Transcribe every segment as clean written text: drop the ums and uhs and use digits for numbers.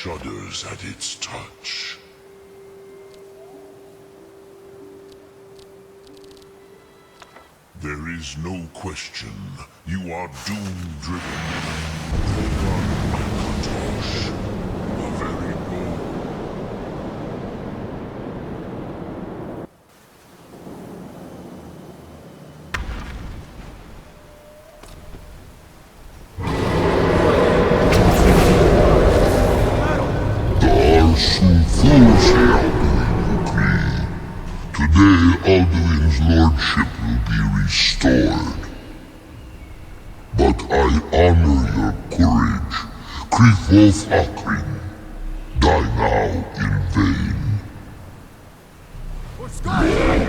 shudders at its touch. There is no question. You are doom-driven. Akatosh, the very goal. Today, Alduin's lordship will be restored. But I honor your courage. Krifolf Akrin, die now in vain. For Skyrim!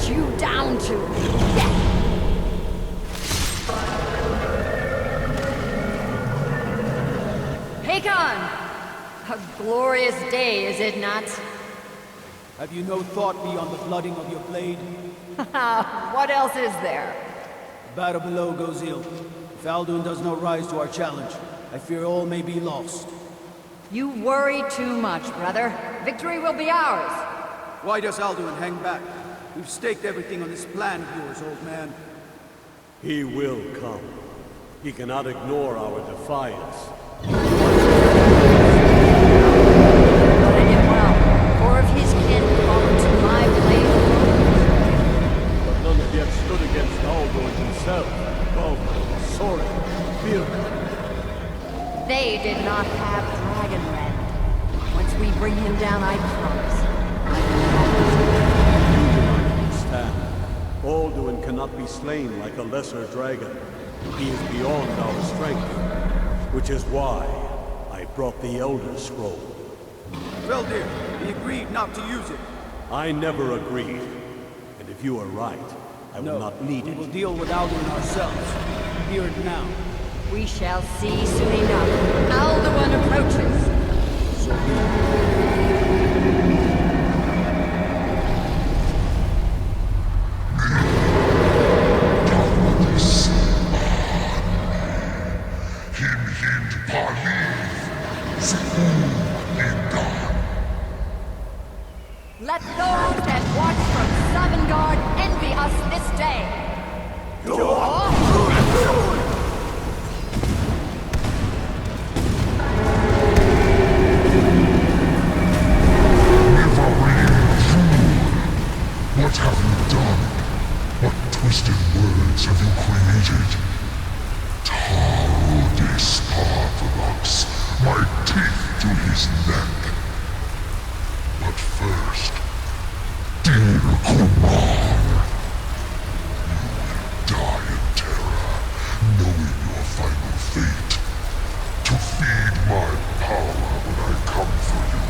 You down to death. Hakon! A glorious day, is it not? Have you no thought beyond the flooding of your blade? What else is there? The battle below goes ill. If Alduin does not rise to our challenge, I fear all may be lost. You worry too much, brother. Victory will be ours. Why does Alduin hang back? We've staked everything on this plan of yours, old man. He will come. He cannot ignore our defiance. Put it well. Four of his kin fall to my blade. But none have yet stood against Alduin himself. Baldur, Sorin, Birka. They did not have Dragonrend. Once we bring him down, I promise. Alduin cannot be slain like a lesser dragon. He is beyond our strength, which is why I brought the Elder Scroll. Well, dear, we agreed not to use it. I never agreed. And if you are right, I will not need we it. will deal with Alduin ourselves. Here and now. We shall see soon enough. Alduin approaches. So be it. Let those that watch from Sovngarde envy us this day. What have you done? What twisted words have you created? Tarudis Partherox, my teeth to his neck. But first, dear Kumar, you will die in terror, knowing your final fate. To feed my power when I come for you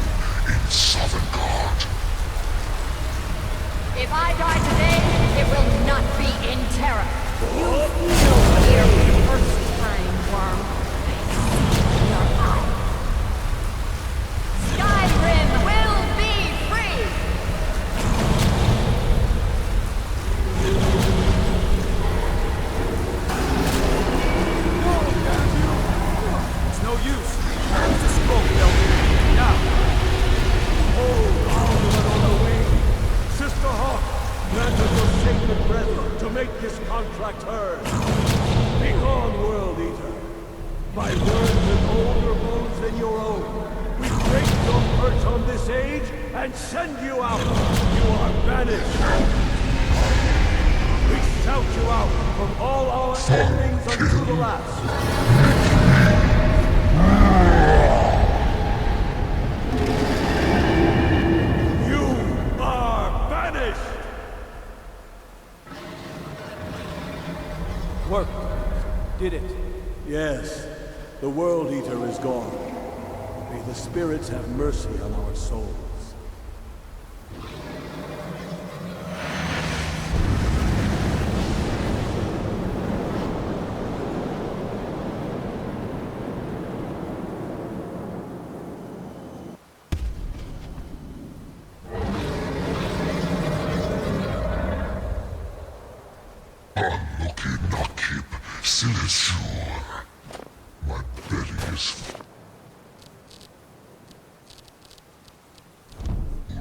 in Sovngarde. If I die today, it will not be in terror. You feel fear for the first time, worm. I see in your eye. Skyrim will be free! It's no use. Use the scroll, Elder. Now. Oh, Alduin on the wing! Sister Hawk, grant us your sacred breath to make this contract hers. Begone, World Eater. By words with older bones than your own, we break your perch on this age and send you out. You are banished. We shout you out from all our endings unto the last. You are banished! Work. Did it. Yes, the World Eater is gone. May the spirits have mercy on our souls. Silesure. My belly is full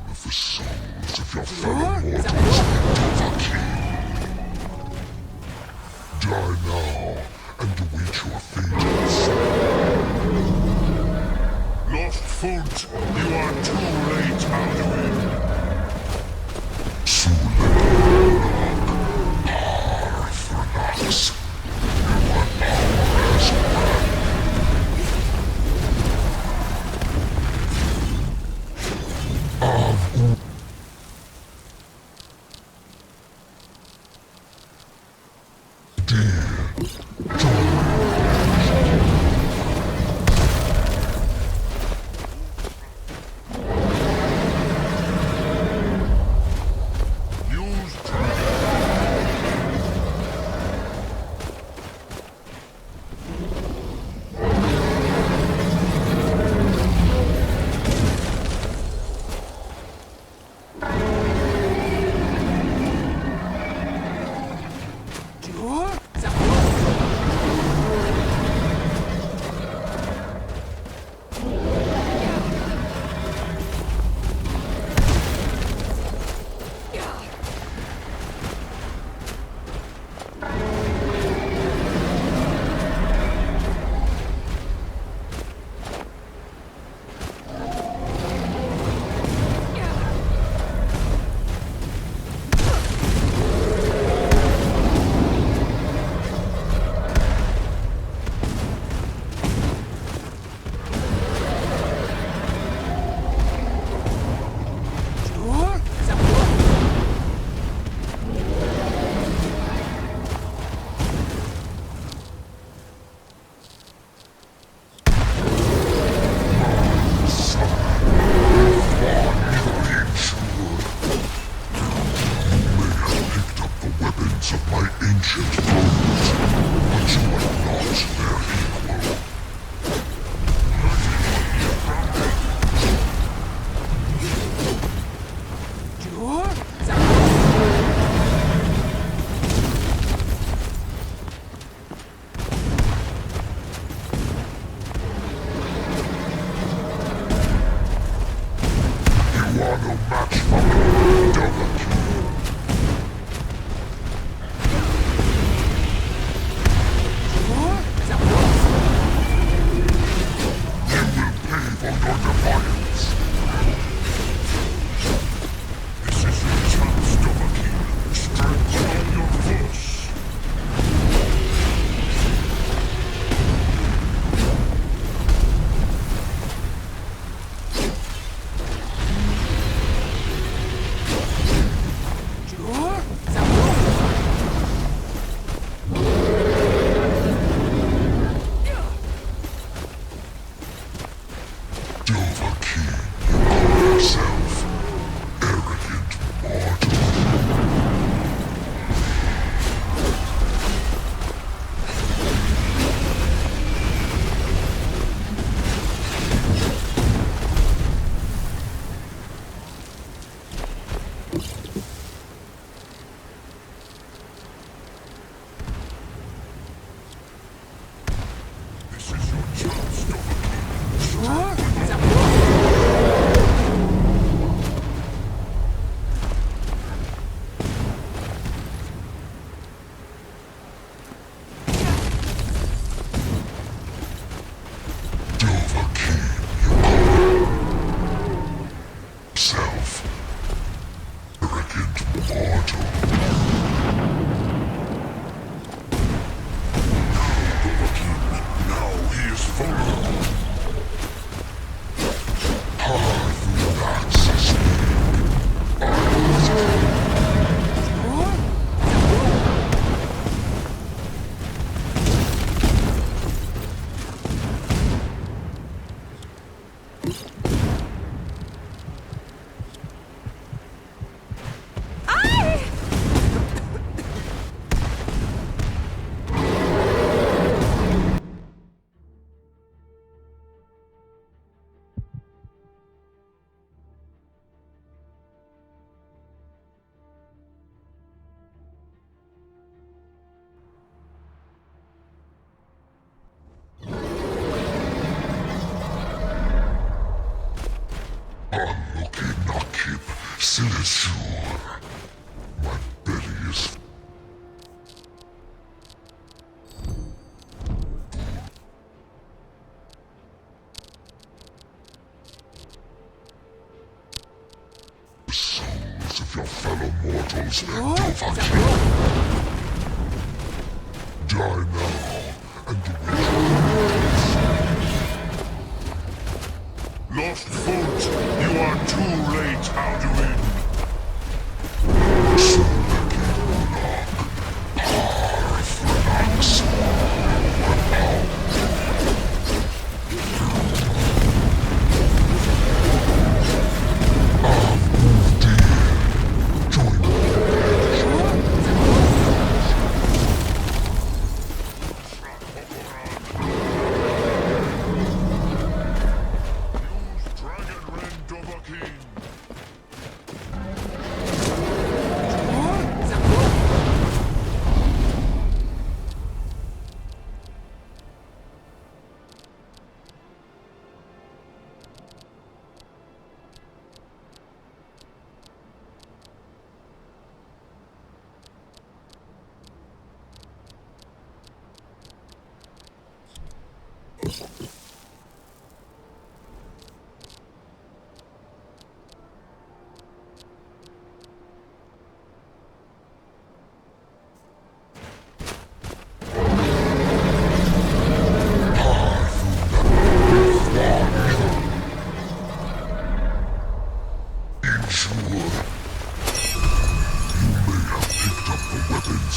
of the souls of your fellow mortals, Dovahkiin. Die now and await your fate. Lost Font, you are too late, Alduin. Sulenak. Your power has run. sure. My belly is souls of your fellow mortals Dovahkiin. Die now, and Lost foot, you are too late, Alduin.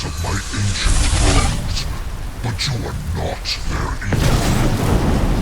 Of my ancient foes, but you are not their equal.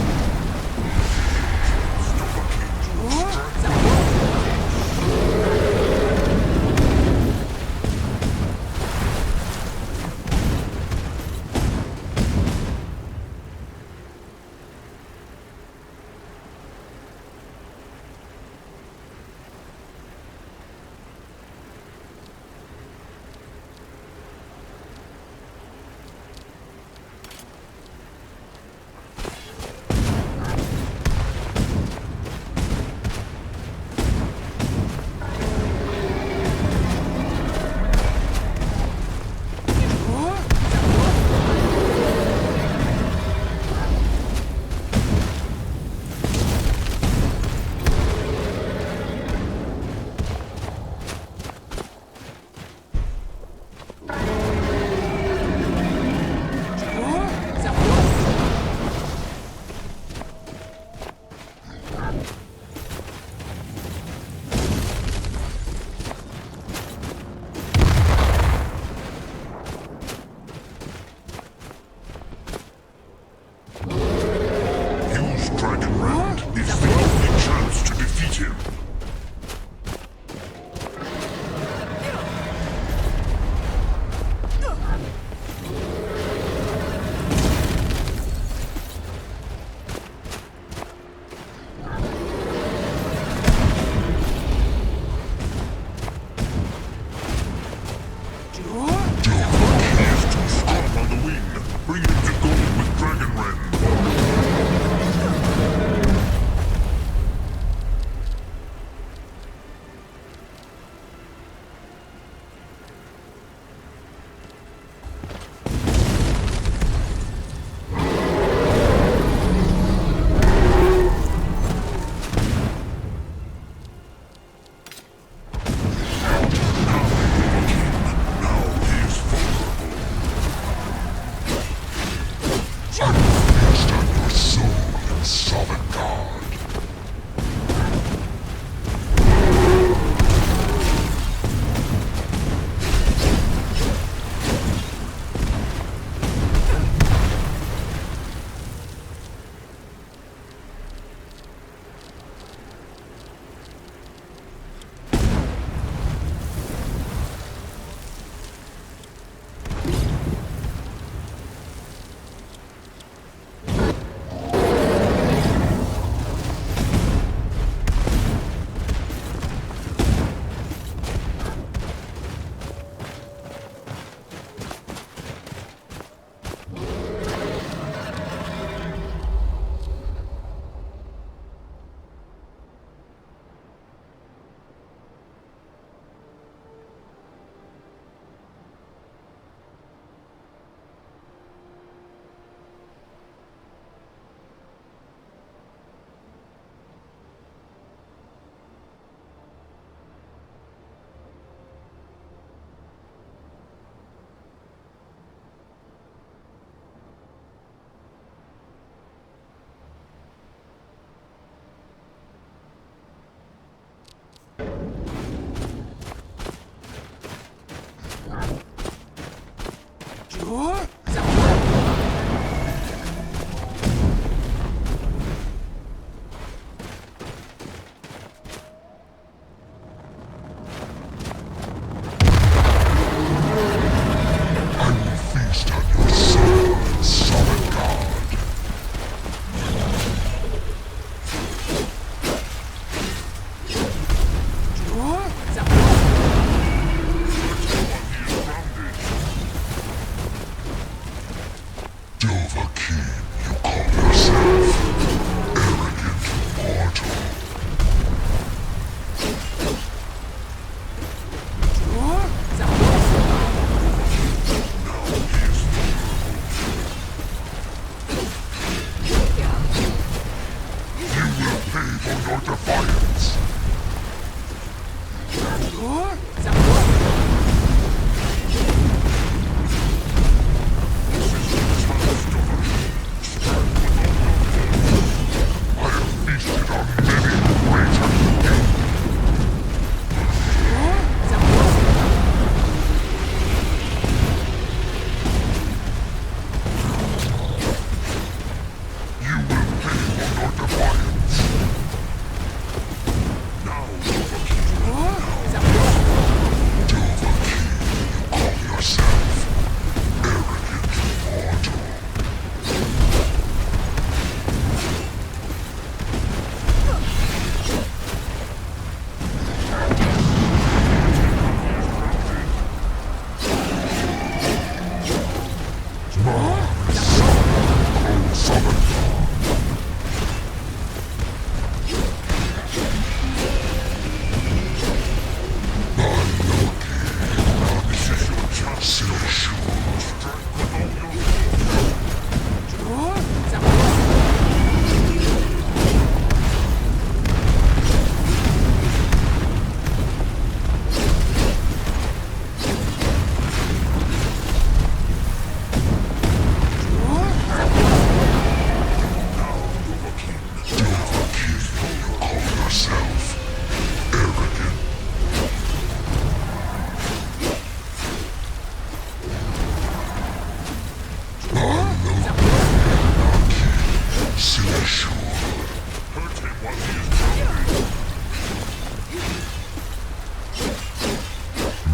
pay for your defiance. I have feasted on many greater than you. You will pay for your defiance. Now, Dovahkiin, you call yourself arrogant mortal.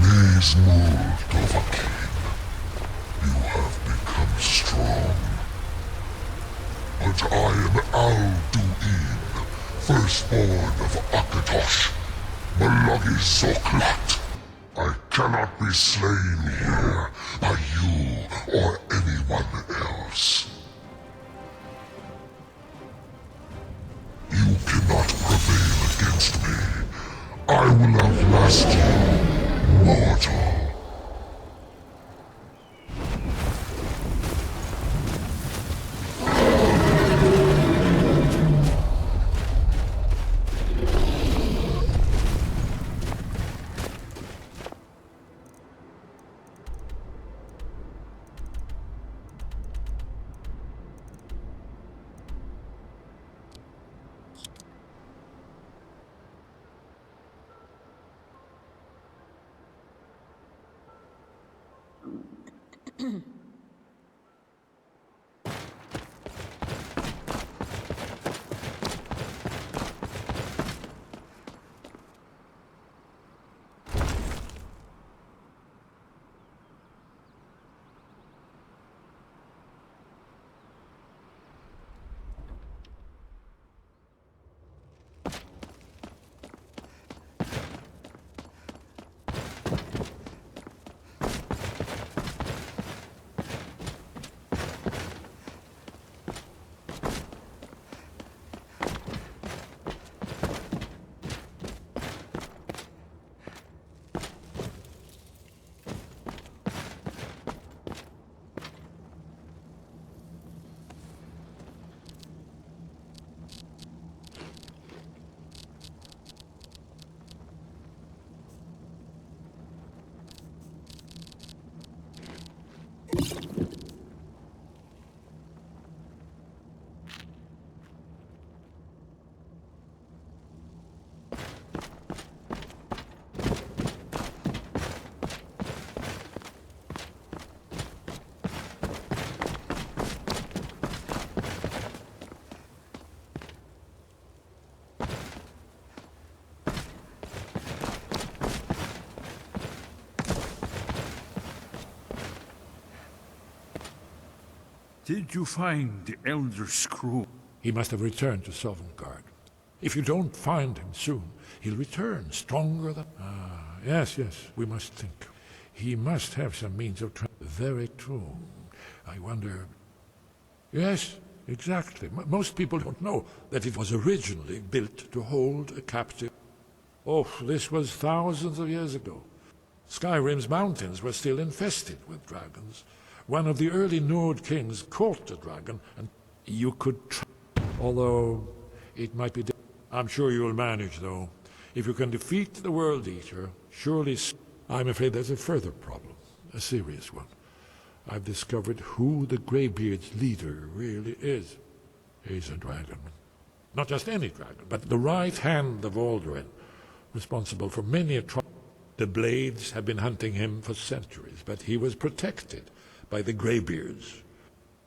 Maze Mold, Dovahkiin. You have become strong. But I am Alduin, firstborn of Akatosh, Malagi Zoklat. I cannot be slain here by you or anyone else. You cannot prevail against me. I will outlast you, mortal. Did you find the Elder Scroll? He must have returned to Sovngarde. If you don't find him soon, he'll return stronger than... yes, we must think. He must have some means of... Very true. I wonder... Yes, exactly. Most people don't know that it was originally built to hold a captive. Oh, this was thousands of years ago. Skyrim's mountains were still infested with dragons. One of the early Nord kings caught the dragon, and you could try, although it might be I'm sure you'll manage, though. If you can defeat the World Eater, surely... I'm afraid there's a further problem, a serious one. I've discovered who the Greybeard's leader really is. He's a dragon. Not just any dragon, but the right hand of Alduin, responsible for many atrocities. The Blades have been hunting him for centuries, but he was protected by the Greybeards.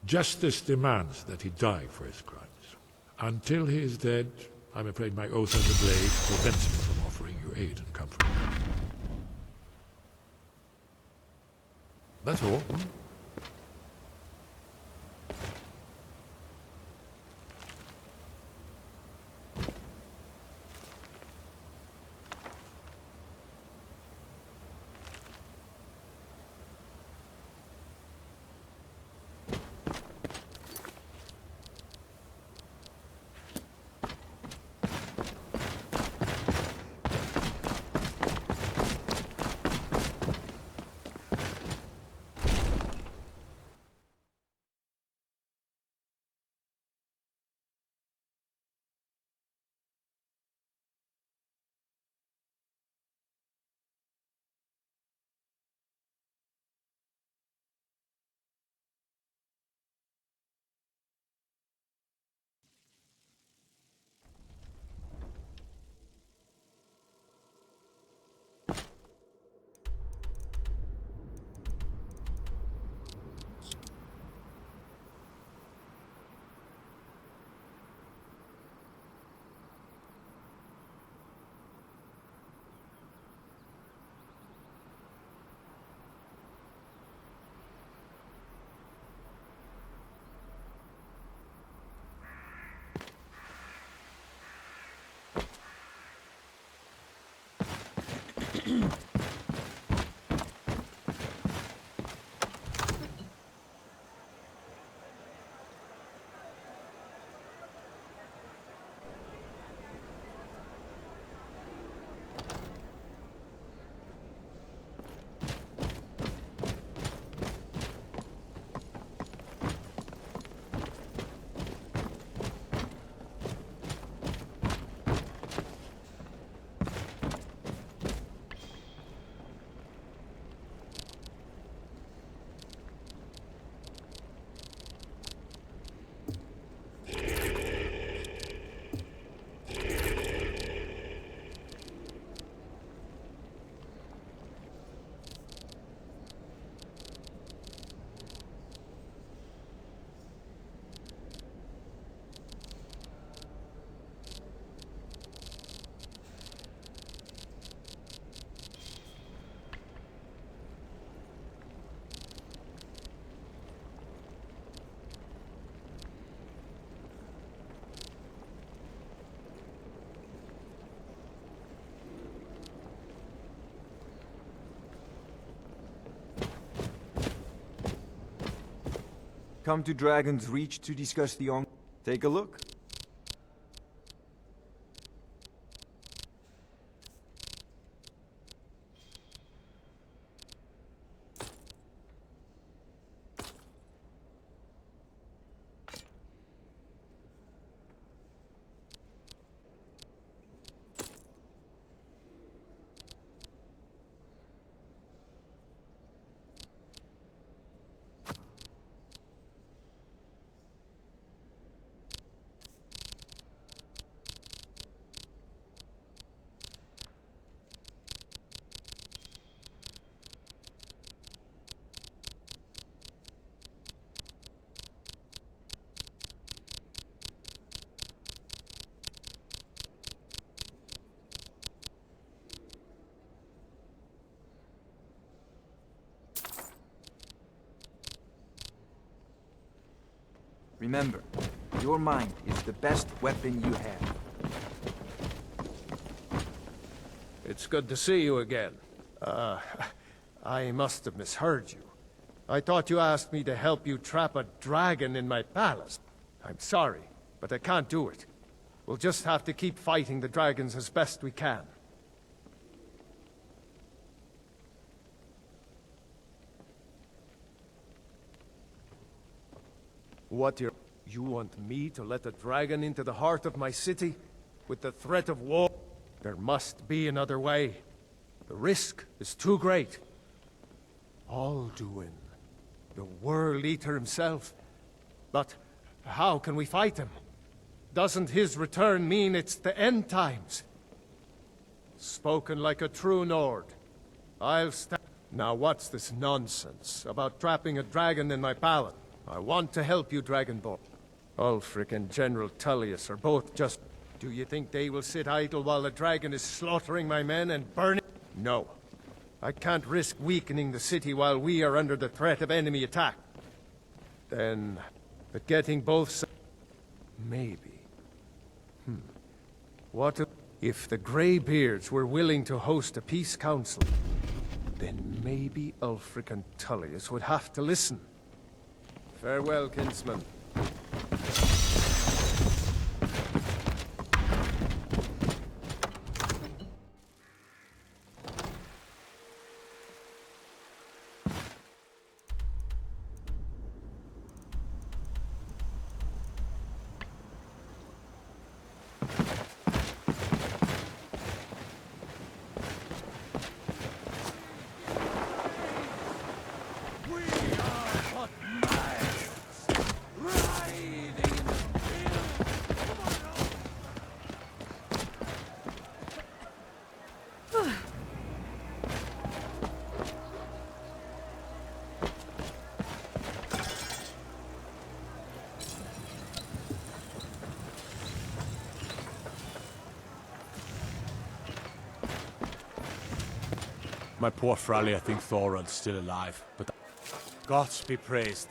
Justice demands that he die for his crimes. Until he is dead, I'm afraid my oath of the Blade prevents me from offering you aid and comfort. That's all. Come to Dragon's Reach to discuss the on... Take a look. Remember, your mind is the best weapon you have. It's good to see you again. I must have misheard you. I thought you asked me to help you trap a dragon in my palace. I'm sorry, but I can't do it. We'll just have to keep fighting the dragons as best we can. You want me to let a dragon into the heart of my city? with the threat of war. There must be another way. The risk is too great. Alduin, the World Eater himself. But how can we fight him? Doesn't his return mean it's the end times? Spoken like a true Nord. I'll stand. Now what's this nonsense about trapping a dragon in my palace? I want to help you, Dragonborn. Ulfric and General Tullius are both just... Do you think they will sit idle while the dragon is slaughtering my men and burning? No. I can't risk weakening the city while we are under the threat of enemy attack. Then... But getting both sides... Maybe. What if the Greybeards were willing to host a peace council? Then maybe Ulfric and Tullius would have to listen. Farewell, kinsman. My poor Frally, I think Thorald's still alive, but gods be praised.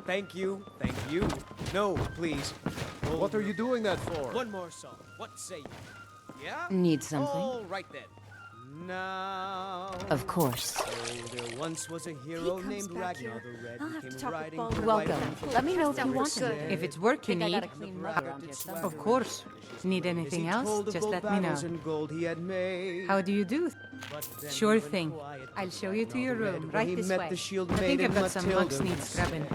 Thank you. Thank you. No, please. What are you doing that for? One more song. What say you? Yeah? Need something? All right then. Now. Of course. There once was a hero comes named back Ragnar here. the Red I'll who have to came talk with riding Bo. through the Welcome. white land Let me know if Sounds you want good. anything. If it's work you Think I need, got a clean mother on here somewhere. of course. Need anything else, just let me know. How do you do? Sure thing. I'll show you to your room, right this way. I think I've got some monks need scrubbing.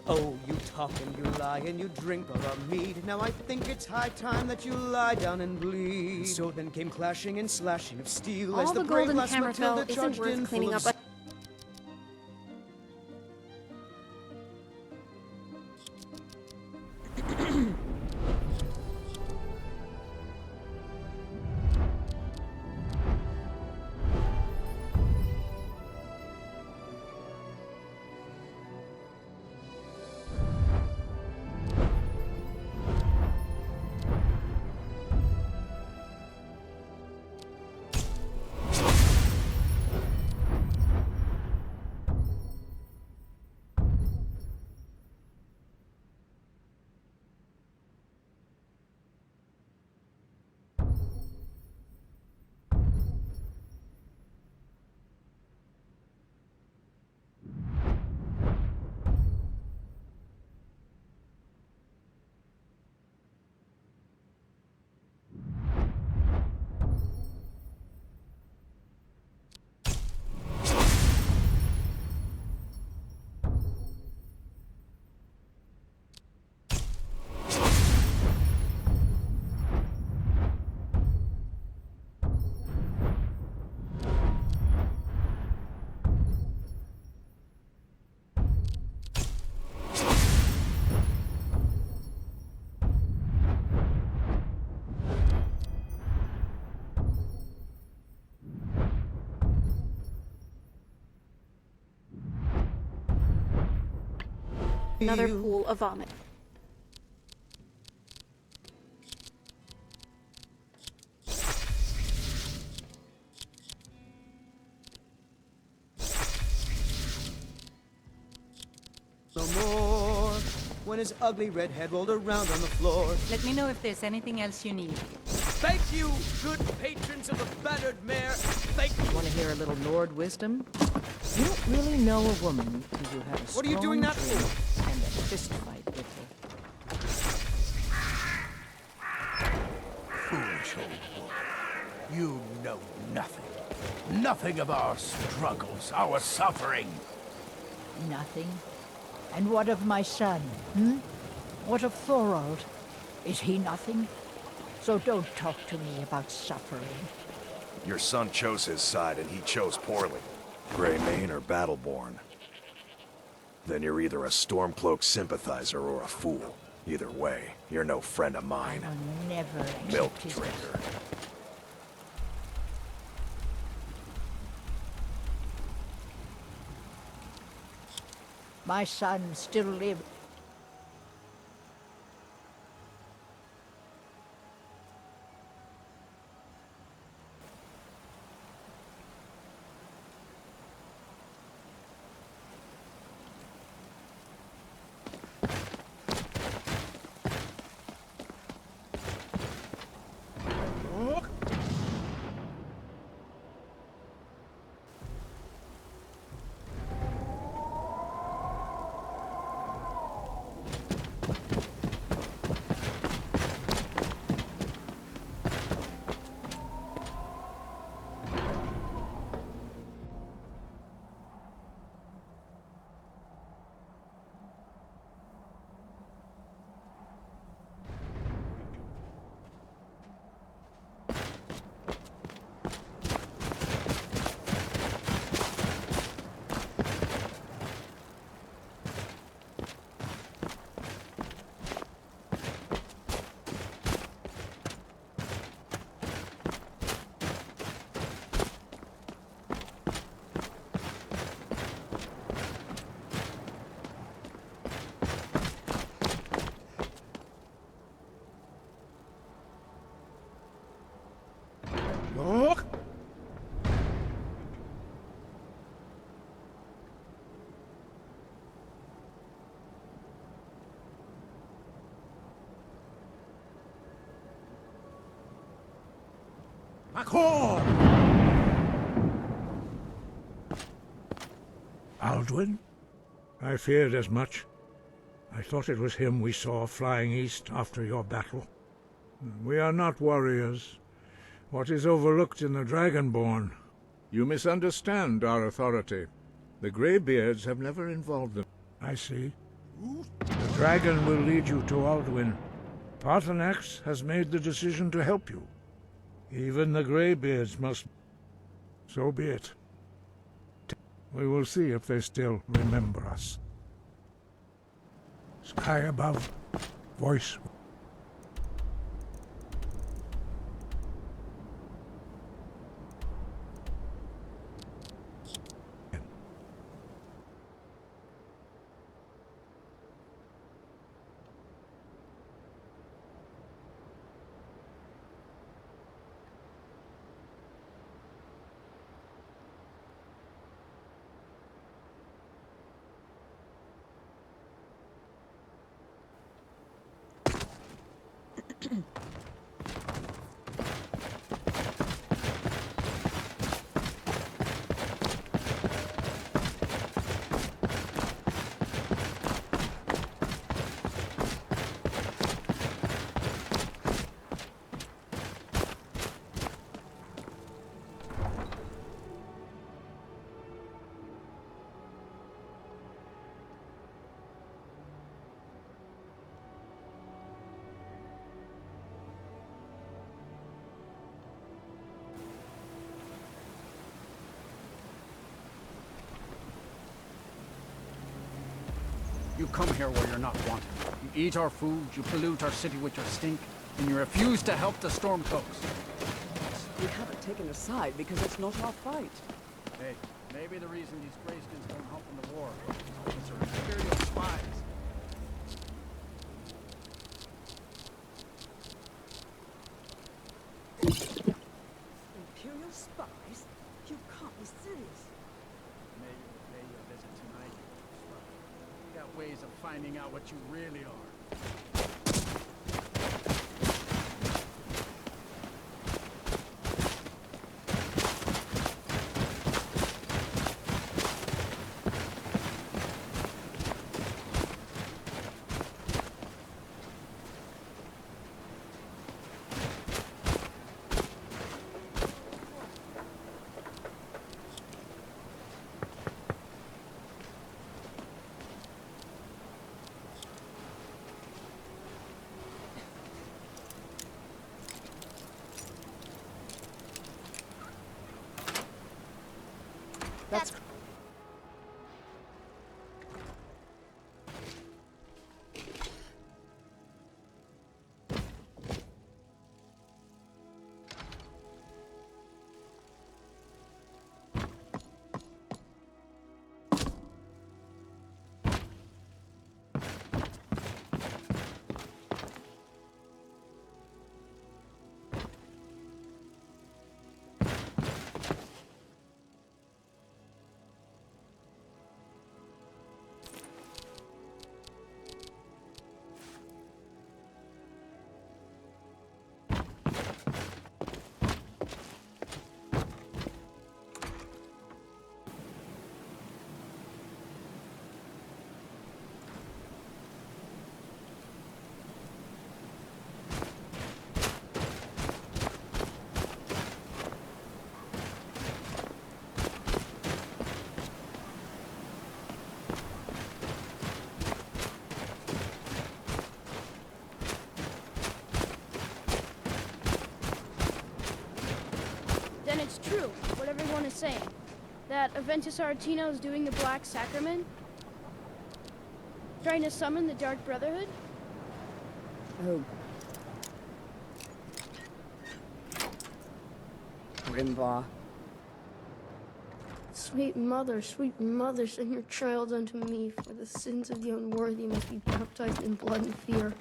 Oh, you talk and you lie and you drink all our mead. Now I think it's high time that you lie down and bleed. So then came clashing and slashing of steel as All the the brave gold in lass Hammerfell Matilda isn't charged worth in cleaning full up. of Another pool of vomit. no more. When his ugly red head rolled around on the floor. Let me know if there's anything else you need. Thank you, good patrons of the battered mare. Thank you. Want to hear a little Nord wisdom? You don't really know a woman until you have a What are you doing that strong for? drink and a fist fight with her. Foolish old boy. You know nothing. Nothing of our struggles, our suffering. Nothing? And what of my son, What of Thorold? Is he nothing? So don't talk to me about suffering. Your son chose his side, and he chose poorly. Greymane or Battleborn. Then you're either a Stormcloak sympathizer or a fool. Either way, you're no friend of mine. I'll never accept Milk his drinker. My son still lives. Back off! Alduin? I feared as much. I thought it was him we saw flying east after your battle. We are not warriors. What is overlooked in the Dragonborn? You misunderstand our authority. The Greybeards have never involved them. I see. The dragon will lead you to Alduin. Paarthurnax has made the decision to help you. Even the Greybeards must... So be it. We will see if they still remember us. Sky above, voice. You come here where you're not wanted. You eat our food, you pollute our city with your stink, and you refuse to help the Stormcloaks. We haven't taken a side because it's not our fight. Hey, maybe the reason these Greyskins don't help in the war is they're Imperial spies. Imperial spies? You can't be serious. Maybe we'll pay you a visit tonight. We got ways of finding out what you really are. That's... Then it's true, what everyone is saying. That Aventus Aretino is doing the Black Sacrament? Trying to summon the Dark Brotherhood? Oh. Grimvar. Sweet mother, send your child unto me, for the sins of the unworthy must be baptized in blood and fear.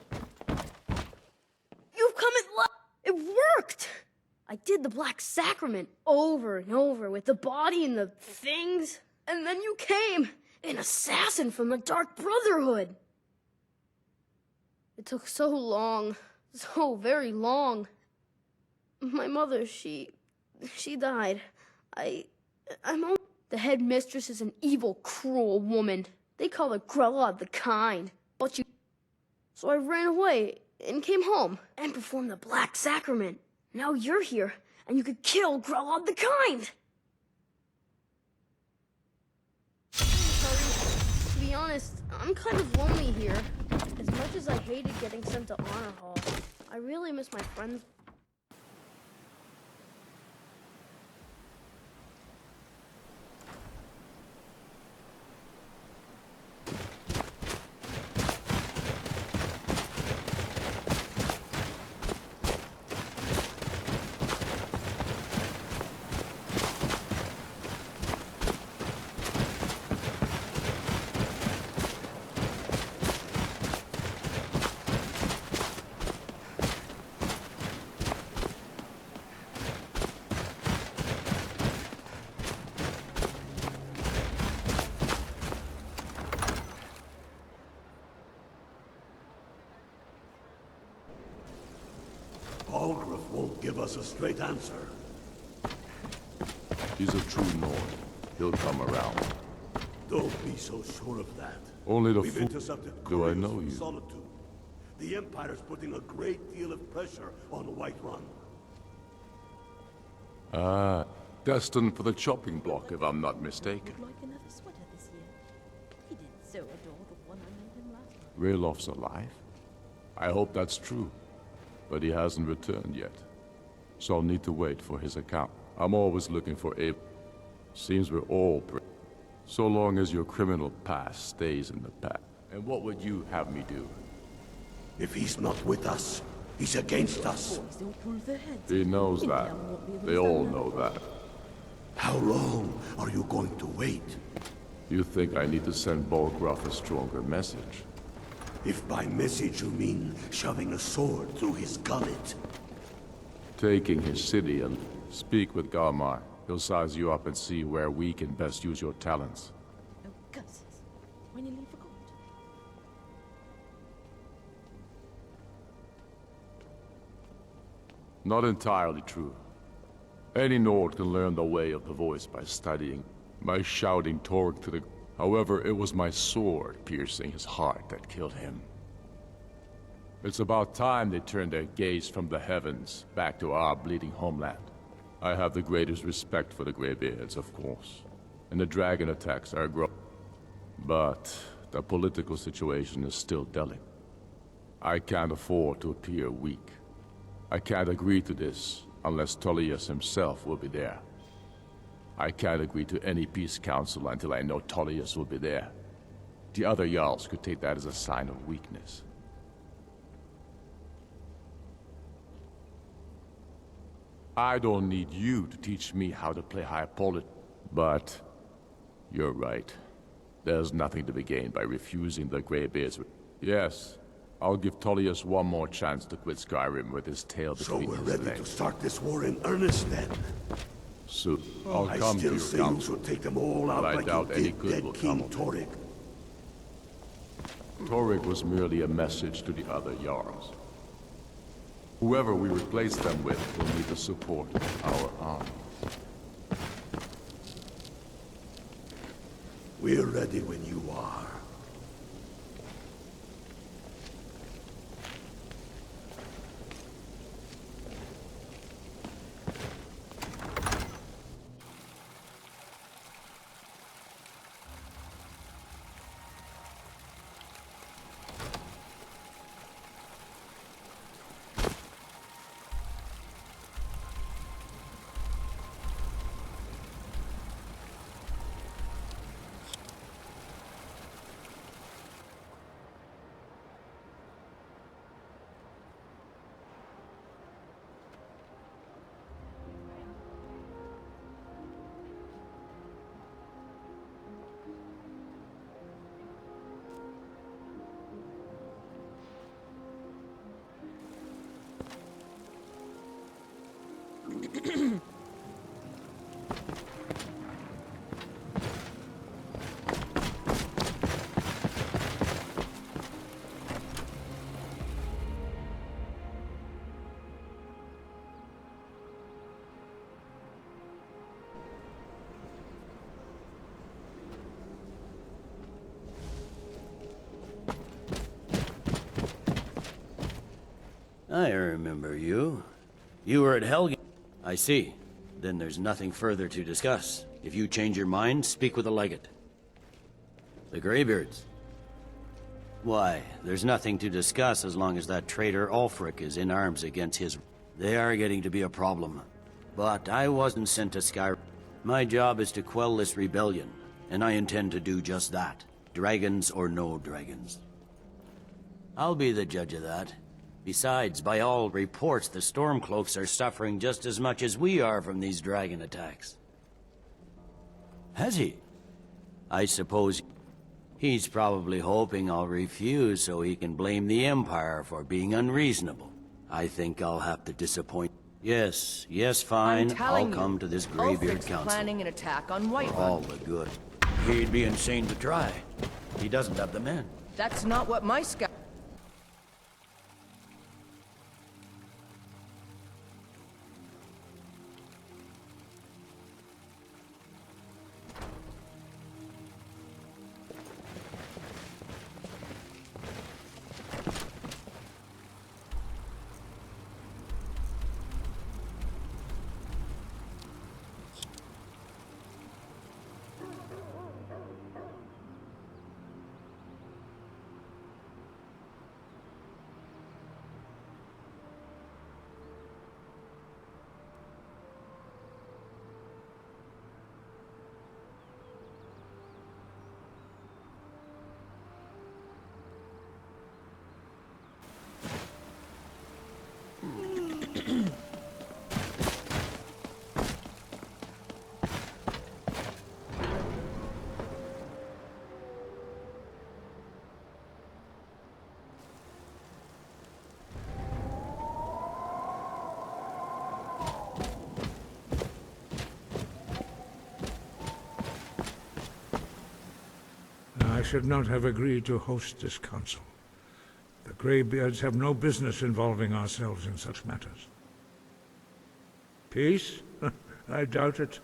You've come at last! It worked! I did the Black Sacrament over and over with the body and the things, and then you came, an assassin from the Dark Brotherhood. It took so long, so very long. My mother, she she died. I'm the headmistress is an evil, cruel woman. They call her Grella the Kind. But you... So I ran away and came home and performed the Black Sacrament. Now you're here, and you could kill Grella the Kind! To be honest, I'm kind of lonely here. As much as I hated getting sent to Honor Hall, I really miss my friends. Balgruuf won't give us a straight answer. He's a true Nord. He'll come around. Don't be so sure of that. Only the We've fool. intercepted Do I couriers know from you? Solitude. The Empire's putting a great deal of pressure on Whiterun. Ah, destined for the chopping block, if I'm not mistaken. Like another sweater this year. He did so adore the one I made him last time. Raylof's alive? I hope that's true. But he hasn't returned yet. So I'll need to wait for his account. I'm always looking for a... Seems we're all... So long as your criminal past stays in the past. And what would you have me do? If he's not with us, he's against us. Boys don't pull their heads. He knows that. They all know that. How long are you going to wait? You think I need to send Balgruuf a stronger message? If by message you mean shoving a sword through his gullet. Taking his city and speak with Galmar. He'll size you up and see where we can best use your talents. Oh, curses. When you leave for court. Not entirely true. Any Nord can learn the way of the voice by studying. My shouting Torg to the... However, it was my sword piercing his heart that killed him. It's about time they turned their gaze from the heavens back to our bleeding homeland. I have the greatest respect for the Greybeards, of course. And the dragon attacks are but the political situation is still delicate. I can't afford to appear weak. I can't agree to this unless Tullius himself will be there. I can't agree to any peace council until I know Tullius will be there. The other Jarls could take that as a sign of weakness. I don't need you to teach me how to play high politics, but you're right. There's nothing to be gained by refusing the Greybeards. Yes, I'll give Tullius one more chance to quit Skyrim with his tail between his legs. So we're ready to start this war in earnest then? Soon. I'll come to your I still say council, you should take them all out but I like doubt you any did good dead will King come of it. Torg. Torg was merely a message to the other Jarls. Whoever we replace them with will need the support of our army. We're ready when you are. I remember you. You were at Helgen. I see. Then there's nothing further to discuss. If you change your mind, speak with the legate. The Greybeards. Why, there's nothing to discuss as long as that traitor Ulfric is in arms against his... They are getting to be a problem. But I wasn't sent to Skyrim. My job is to quell this rebellion, and I intend to do just that. Dragons or no dragons. I'll be the judge of that. Besides, by all reports, the Stormcloaks are suffering just as much as we are from these dragon attacks. Has he? I suppose he's probably hoping I'll refuse so he can blame the Empire for being unreasonable. I think I'll have to disappoint. Yes, fine. I'll come to this Greybeard Council. Planning an attack on For all the good. He'd be insane to try. He doesn't have the men. That's not what my scout... I should not have agreed to host this council. The Greybeards have no business involving ourselves in such matters. Peace? I doubt it.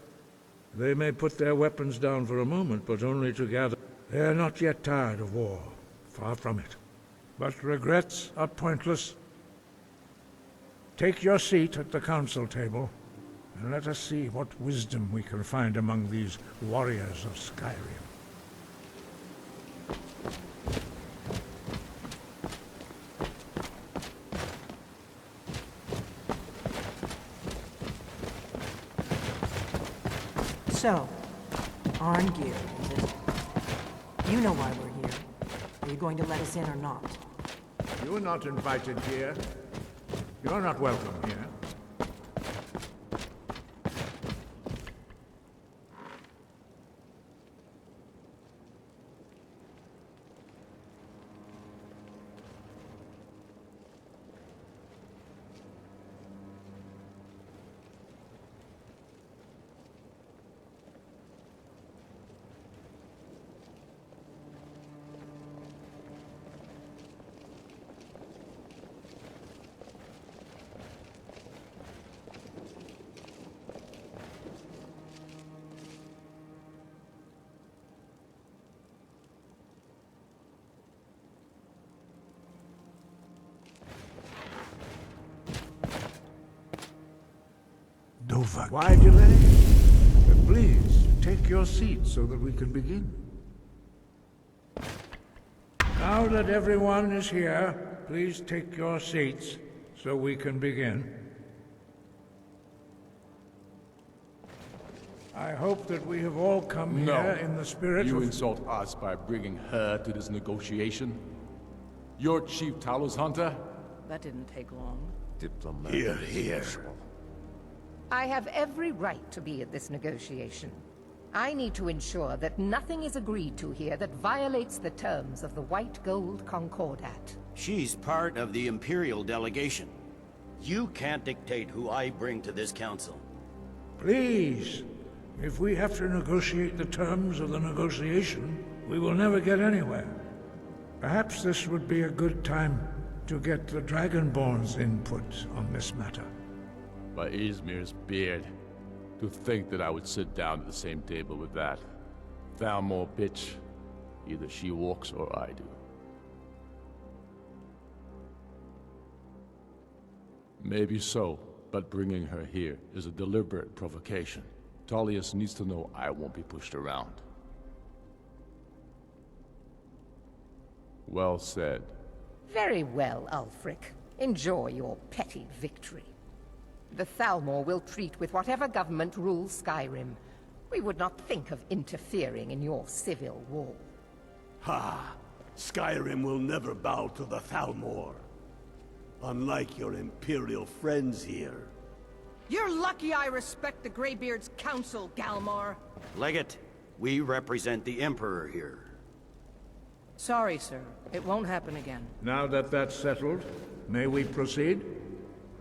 They may put their weapons down for a moment, but only to gather. They are not yet tired of war. Far from it. But regrets are pointless. Take your seat at the council table, and let us see what wisdom we can find among these warriors of Skyrim. So, Arngeir, is it? You know why we're here. Are you going to let us in or not? You're not invited here. You're not welcome here. Why delay? Please, take your seat so that we can begin. Now that everyone is here, please take your seats so we can begin. I hope that we have all come here in the spirit You of... insult us by bringing her to this negotiation? You're Chief Talos Hunter? That didn't take long. Diplomat. Here. I have every right to be at this negotiation. I need to ensure that nothing is agreed to here that violates the terms of the White Gold Concordat. She's part of the Imperial delegation. You can't dictate who I bring to this council. Please, if we have to negotiate the terms of the negotiation, we will never get anywhere. Perhaps this would be a good time to get the Dragonborn's input on this matter. By Izmir's beard. To think that I would sit down at the same table with that. Thalmor bitch. Either she walks or I do. Maybe so, but bringing her here is a deliberate provocation. Tullius needs to know I won't be pushed around. Well said. Very well, Ulfric. Enjoy your petty victory. The Thalmor will treat with whatever government rules Skyrim. We would not think of interfering in your civil war. Ha! Skyrim will never bow to the Thalmor. Unlike your Imperial friends here. You're lucky I respect the Greybeard's counsel, Galmar. Legate, we represent the Emperor here. Sorry, sir. It won't happen again. Now that that's settled, may we proceed?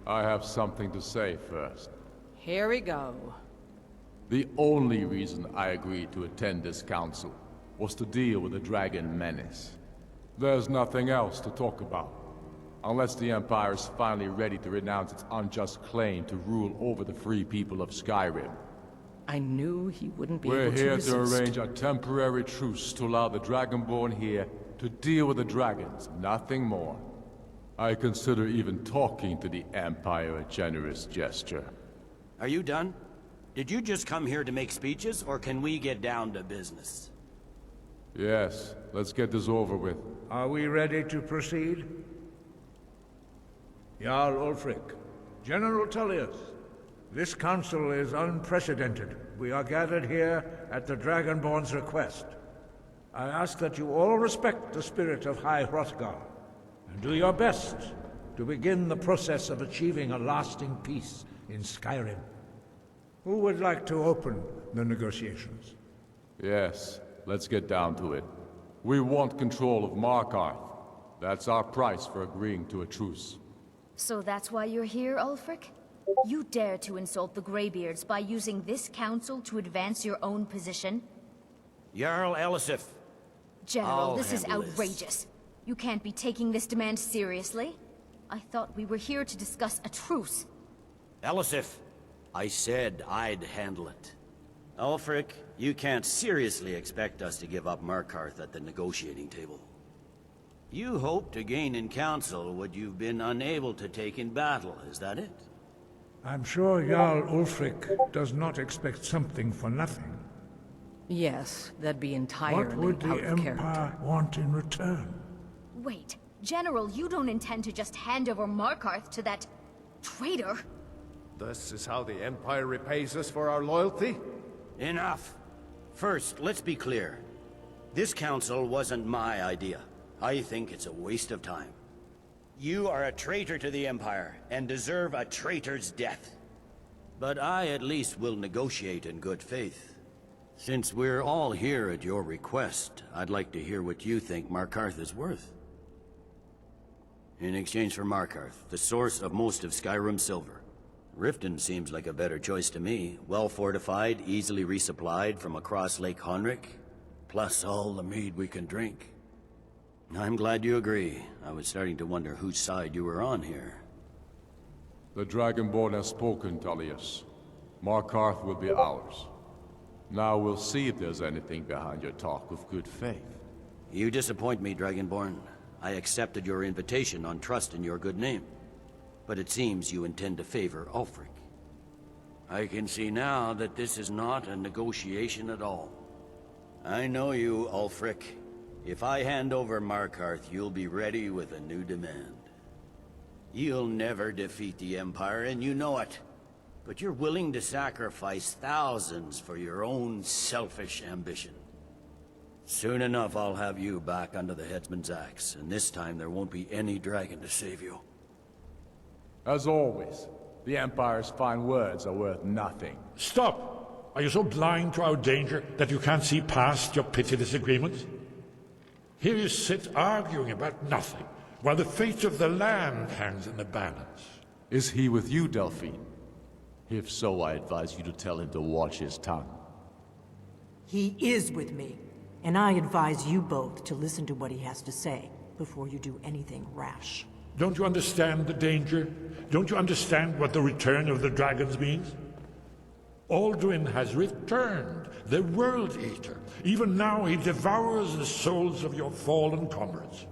I have something to say first. Here we go. The only reason I agreed to attend this council was to deal with the dragon menace. There's nothing else to talk about. Unless the Empire is finally ready to renounce its unjust claim to rule over the free people of Skyrim. I knew he wouldn't be We're able to here resist. to arrange a temporary truce to allow the Dragonborn here to deal with the dragons, nothing more. I consider even talking to the Empire a generous gesture. Are you done? Did you just come here to make speeches, or can we get down to business? Yes, let's get this over with. Are we ready to proceed? Jarl Ulfric, General Tullius, this council is unprecedented. We are gathered here at the Dragonborn's request. I ask that you all respect the spirit of High Hrothgar, and do your best to begin the process of achieving a lasting peace in Skyrim. Who would like to open the negotiations? Yes, let's get down to it. We want control of Markarth. That's our price for agreeing to a truce. So that's why you're here, Ulfric? You dare to insult the Greybeards by using this council to advance your own position? Jarl Elisif. General, this is outrageous. You can't be taking this demand seriously. I thought we were here to discuss a truce. Elisif, I said I'd handle it. Ulfric, you can't seriously expect us to give up Markarth at the negotiating table. You hope to gain in council what you've been unable to take in battle, is that it? I'm sure Jarl Ulfric does not expect something for nothing. Yes, that'd be entirely What would the out of Empire character. want in return? Wait, General, you don't intend to just hand over Markarth to that traitor? This is how the Empire repays us for our loyalty? Enough. First, let's be clear. This council wasn't my idea. I think it's a waste of time. You are a traitor to the Empire, and deserve a traitor's death. But I at least will negotiate in good faith. Since we're all here at your request, I'd like to hear what you think Markarth is worth. In exchange for Markarth, the source of most of Skyrim's silver. Riften seems like a better choice to me. Well fortified, easily resupplied from across Lake Honric, plus all the mead we can drink. I'm glad you agree. I was starting to wonder whose side you were on here. The Dragonborn has spoken, Tullius. Markarth will be ours. Now we'll see if there's anything behind your talk of good faith. You disappoint me, Dragonborn. I accepted your invitation on trust in your good name. But it seems you intend to favor Ulfric. I can see now that this is not a negotiation at all. I know you, Ulfric. If I hand over Markarth, you'll be ready with a new demand. You'll never defeat the Empire, and you know it. But you're willing to sacrifice thousands for your own selfish ambition. Soon enough, I'll have you back under the headsman's axe, and this time there won't be any dragon to save you. As always, the Empire's fine words are worth nothing. Stop! Are you so blind to our danger that you can't see past your petty disagreements? Here you sit arguing about nothing, while the fate of the land hangs in the balance. Is he with you, Delphine? If so, I advise you to tell him to watch his tongue. He is with me, and I advise you both to listen to what he has to say before you do anything rash. Don't you understand the danger? Don't you understand what the return of the dragons means? Aldrin has returned, the World Eater. Even now he devours the souls of your fallen comrades.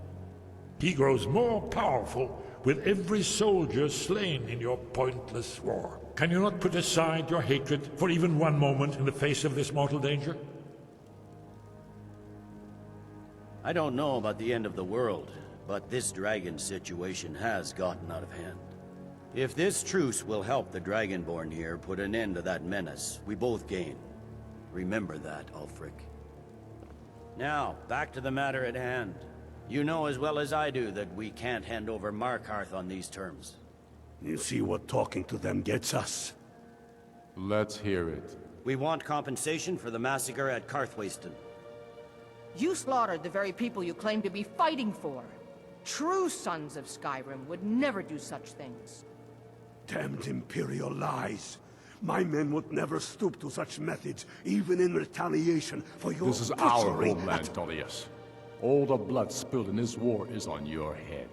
He grows more powerful with every soldier slain in your pointless war? Can you not put aside your hatred for even one moment in the face of this mortal danger? I don't know about the end of the world, but this dragon situation has gotten out of hand. If this truce will help the Dragonborn here put an end to that menace, we both gain. Remember that, Ulfric. Now, back to the matter at hand. You know as well as I do that we can't hand over Markarth on these terms. You see what talking to them gets us? Let's hear it. We want compensation for the massacre at Karthwasten. You slaughtered the very people you claim to be fighting for. True sons of Skyrim would never do such things. Damned Imperial lies. My men would never stoop to such methods, even in retaliation for your This is our butchery homeland, Tullius. All the blood spilled in this war is on your head.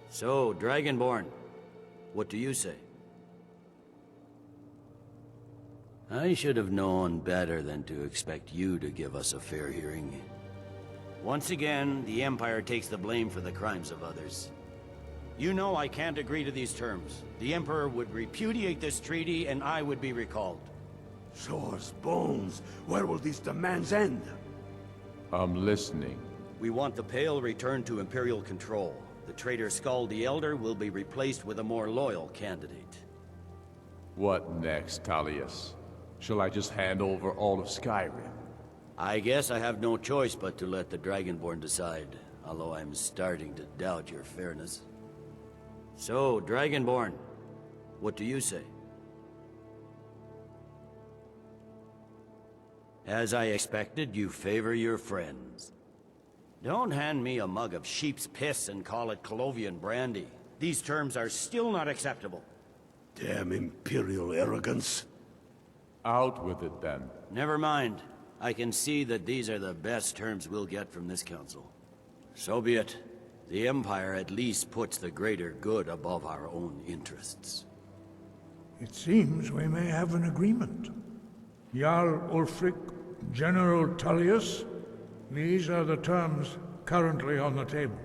So, Dragonborn, what do you say? I should have known better than to expect you to give us a fair hearing. Once again, the Empire takes the blame for the crimes of others. You know I can't agree to these terms. The Emperor would repudiate this treaty, and I would be recalled. Swords, bones, where will these demands end? I'm listening. We want the Pale returned to Imperial control. The traitor Skull the Elder will be replaced with a more loyal candidate. What next, Tullius? Shall I just hand over all of Skyrim? I guess I have no choice but to let the Dragonborn decide, although I'm starting to doubt your fairness. So, Dragonborn, what do you say? As I expected, you favor your friends. Don't hand me a mug of sheep's piss and call it Colovian brandy. These terms are still not acceptable. Damn Imperial arrogance. Out with it, then. Never mind. I can see that these are the best terms we'll get from this council. So be it. The Empire at least puts the greater good above our own interests. It seems we may have an agreement. Jarl Ulfric, General Tullius, these are the terms currently on the table.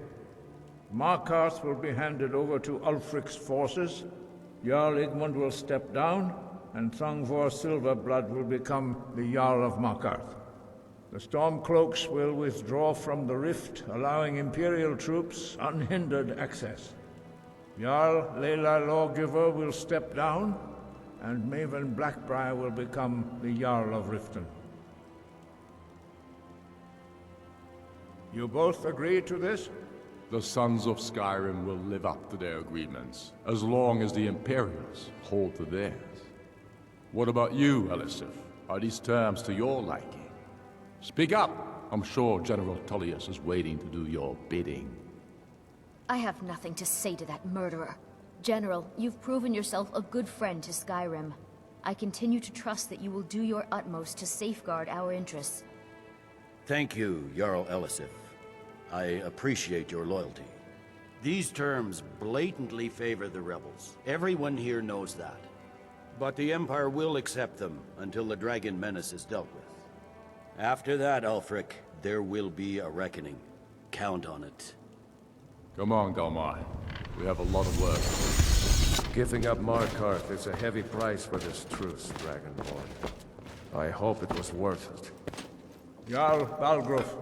Markarth will be handed over to Ulfric's forces, Jarl Igmund will step down, and Thungvor Silverblood will become the Jarl of Markarth. The Stormcloaks will withdraw from the rift, allowing Imperial troops unhindered access. Jarl Leila Lawgiver will step down, and Maven Blackbriar will become the Jarl of Riften. You both agree to this? The Sons of Skyrim will live up to their agreements, as long as the Imperials hold to theirs. What about you, Elisif? Are these terms to your liking? Speak up! I'm sure General Tullius is waiting to do your bidding. I have nothing to say to that murderer. General, you've proven yourself a good friend to Skyrim. I continue to trust that you will do your utmost to safeguard our interests. Thank you, Jarl Elisif. I appreciate your loyalty. These terms blatantly favor the rebels. Everyone here knows that. But the Empire will accept them until the Dragon Menace is dealt with. After that, Ulfric, there will be a reckoning. Count on it. Come on, Galmar. We have a lot of work. Giving up Markarth is a heavy price for this truce, Dragonborn. I hope it was worth it. Jarl Balgruf,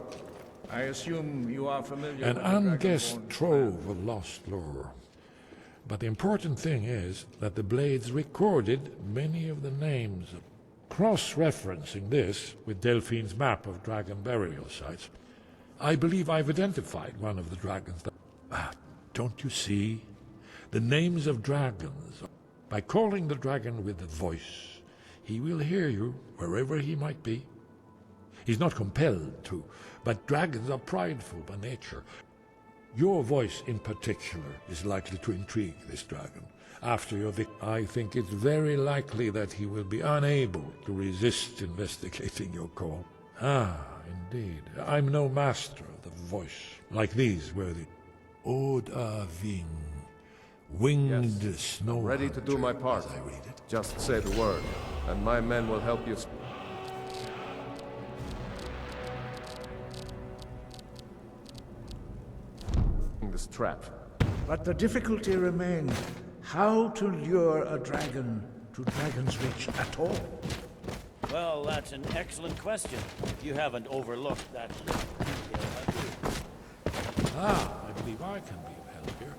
I assume you are familiar An with the unguessed Dragonborn's trove of lost lore. But the important thing is that the Blades recorded many of the names. Cross-referencing this with Delphine's map of dragon burial sites, I believe I've identified one of the dragons. Don't you see? The names of dragons. By calling the dragon with the voice, he will hear you wherever he might be. He's not compelled to, but dragons are prideful by nature. Your voice in particular is likely to intrigue this dragon. After your victory, I think it's very likely that he will be unable to resist investigating your call. Ah, indeed. I'm no master of the voice, like these worthy. Ode Ving, winged snow. Ready to do my part. I read it. Just say the word, and my men will help you. This trap. But the difficulty remains how to lure a dragon to Dragon's Reach at all. Well, that's an excellent question. You haven't overlooked that little detail, have you? Ah, I believe I can be of help here.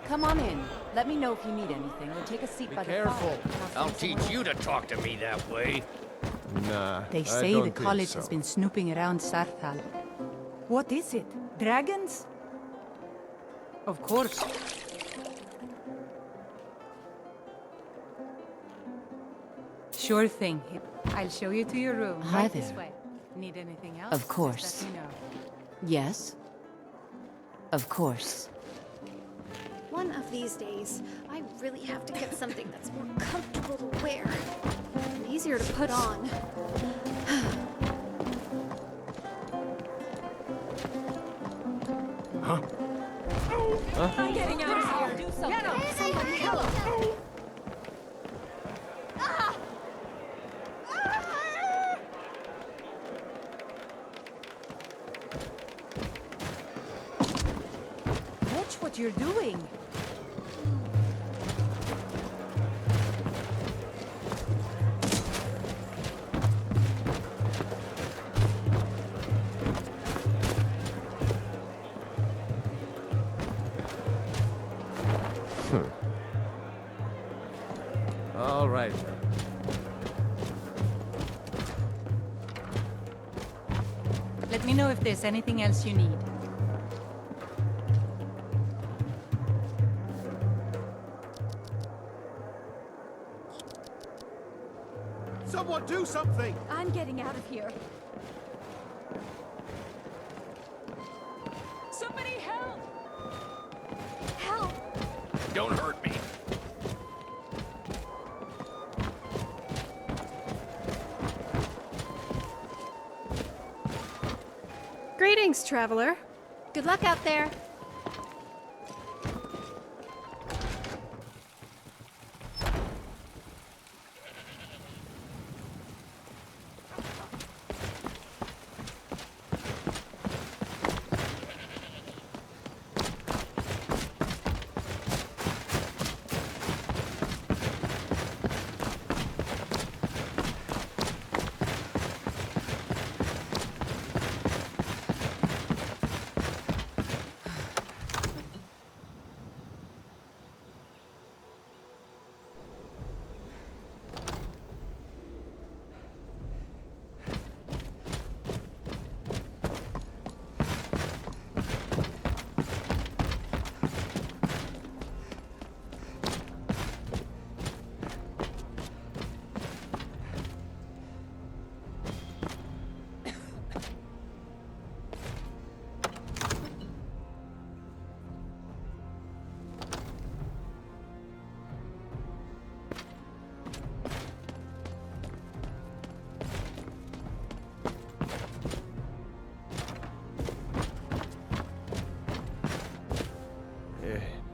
Come on in. Let me know if you need anything, or take a seat by the fire. I'll teach you to talk to me that way. Nah, They say the college has been snooping around Sarthal. What is it? Dragons? Of course. Sure thing. I'll show you to your room. Hi Right this there. way. Need anything else? Of course. Just let me know. Yes? Of course. One of these days, I really have to get something that's more comfortable to wear and easier to put on. Huh? I'm getting out of here. Do something. Get him! Somebody kill him! Watch what you're doing. All right. Let me know if there's anything else you need. Someone do something! I'm getting out of here. Somebody help! Help! Don't hurt me. Greetings, traveler. Good luck out there.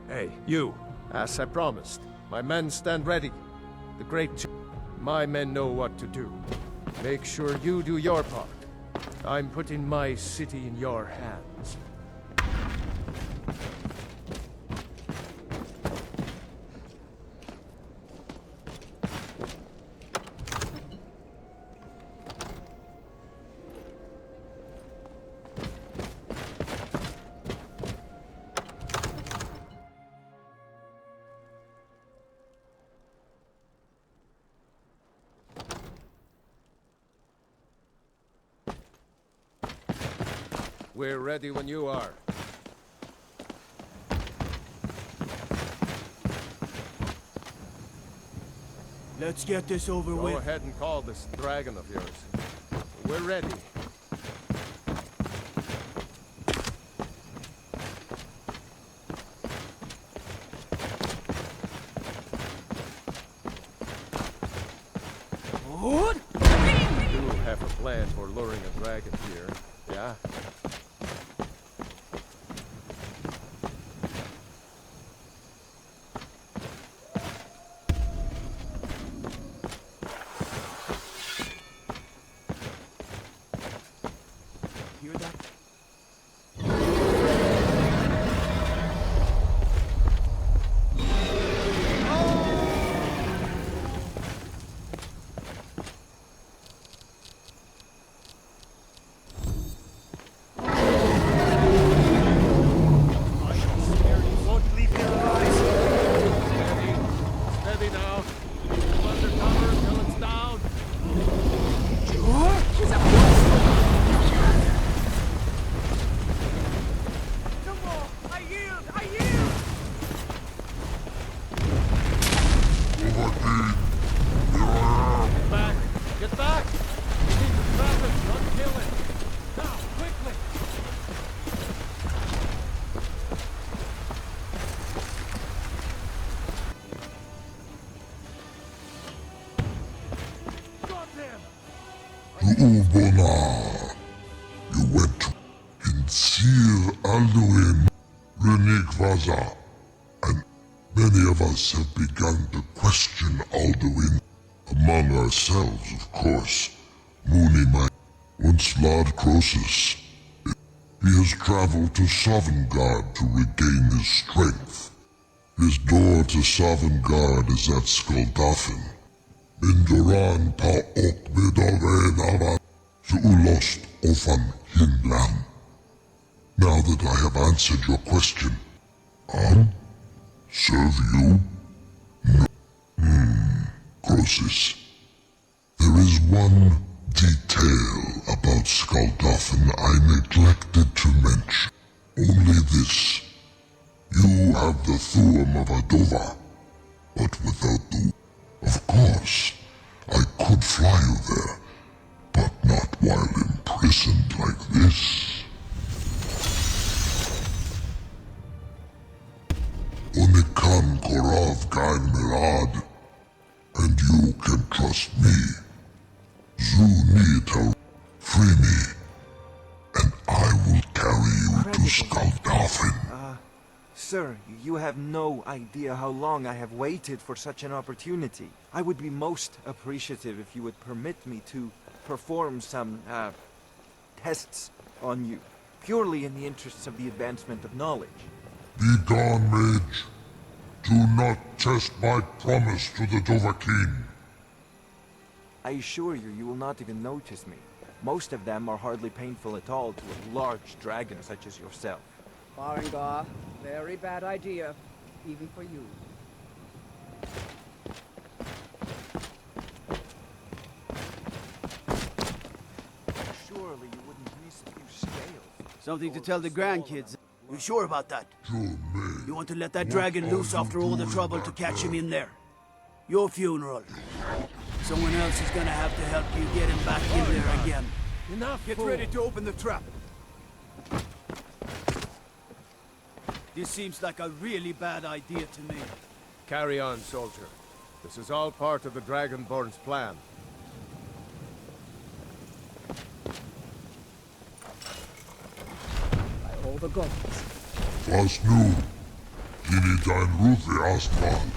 Hey, you. As I promised, my men stand ready. The great my men know what to do. Make sure you do your part. I'm putting my city in your hands. We're ready when you are. Let's get this over with. Go ahead and call this dragon of yours. We're ready. You do have a plan for luring a dragon here, yeah? Hear that? Won't leave me alive. Steady now. Keep under cover until it's down. I yield! I yield! Get back! Get back! We need to trap it, not kill it. Now, quickly! To Ulbonar, you went to Insir Alduin, Renigvaza, and many of us have begun to question Alduin. Among ourselves, of course. Moonimite, once Lord Croesus. He has traveled to Sovngarde to regain his strength. His door to Sovngarde is at Skuldafn. Mindoran pa ok midalrein avan Zuulost ofan Hinlan. Now that I have answered your question, serve you? No. Croesus. There is one detail about Skuldafn I neglected to mention. Only this. You have the Thuum of Adova, but without the... Of course, I could fly you there, but not while imprisoned like this. Unikan Korav Gain Mirad, and you can trust me. Zunita, free me, and I will carry you to Skuldafn. Sir, you have no idea how long I have waited for such an opportunity. I would be most appreciative if you would permit me to perform some, tests on you, purely in the interests of the advancement of knowledge. Be gone, mage. Do not test my promise to the Dovahkiin. I assure you, you will not even notice me. Most of them are hardly painful at all to a large dragon such as yourself. Farengar, very bad idea, even for you. Surely you wouldn't miss a few scales. Something to tell the grandkids. You sure about that? Sure, mage. You want to let that dragon loose after all the trouble to catch him in there? Your funeral. Someone else is gonna have to help you get him back in there again. Enough, Get ready to open the trap. This seems like a really bad idea to me. Carry on, soldier. This is all part of the Dragonborn's plan. By all the gods. Was nu. Kini dein Ruthi Astman.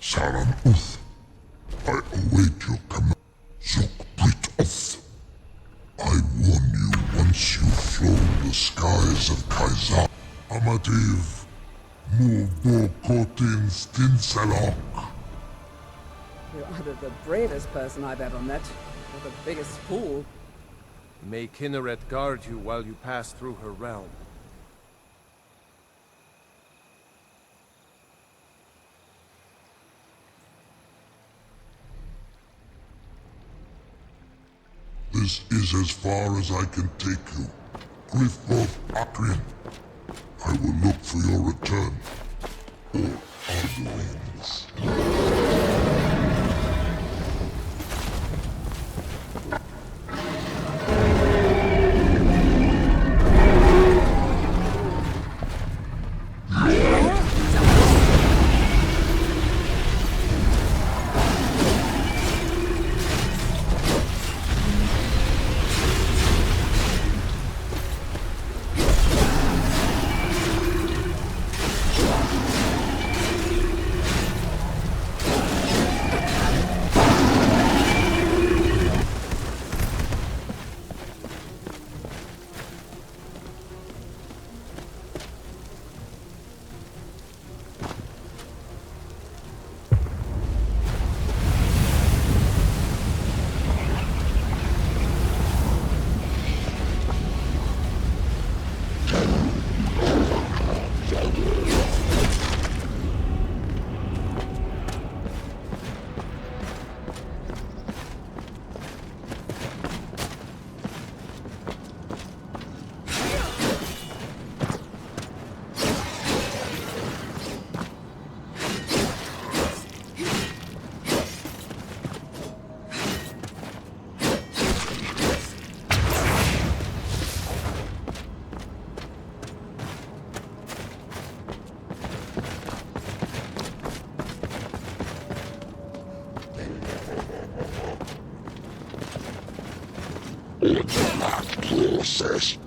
Saran Uth. I await your command. Zok Brit Uth. I warn you once you've flown the skies of Kaiser. Amativ. Mubo Kotin Stinselok. You're either the bravest person I've ever met, or the biggest fool. May Kinneret guard you while you pass through her realm. This is as far as I can take you. Cliff of Akrin. I will look for your return. Or Alduin's. Process.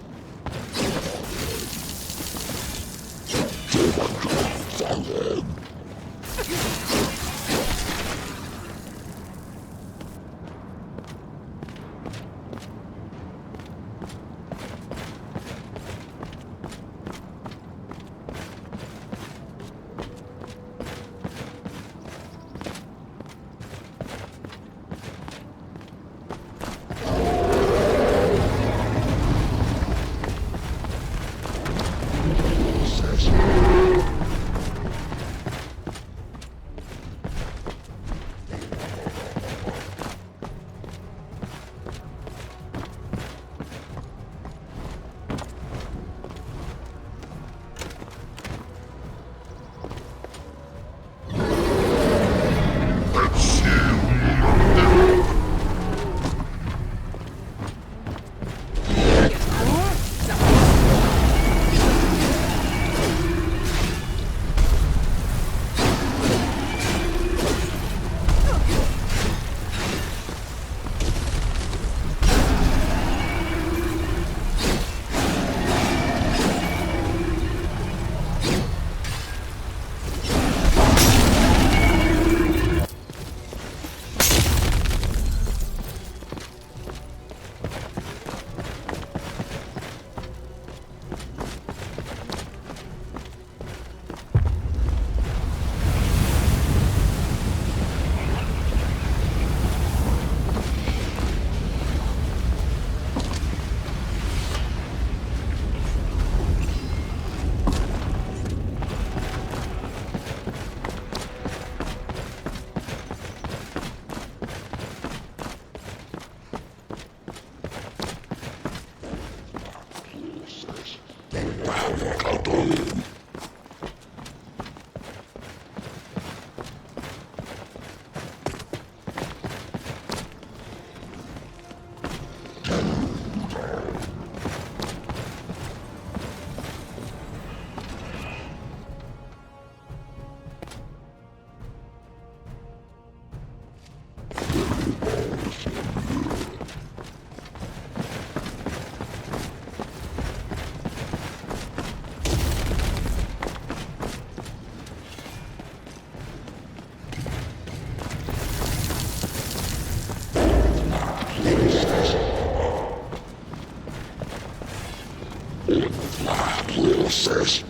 Process.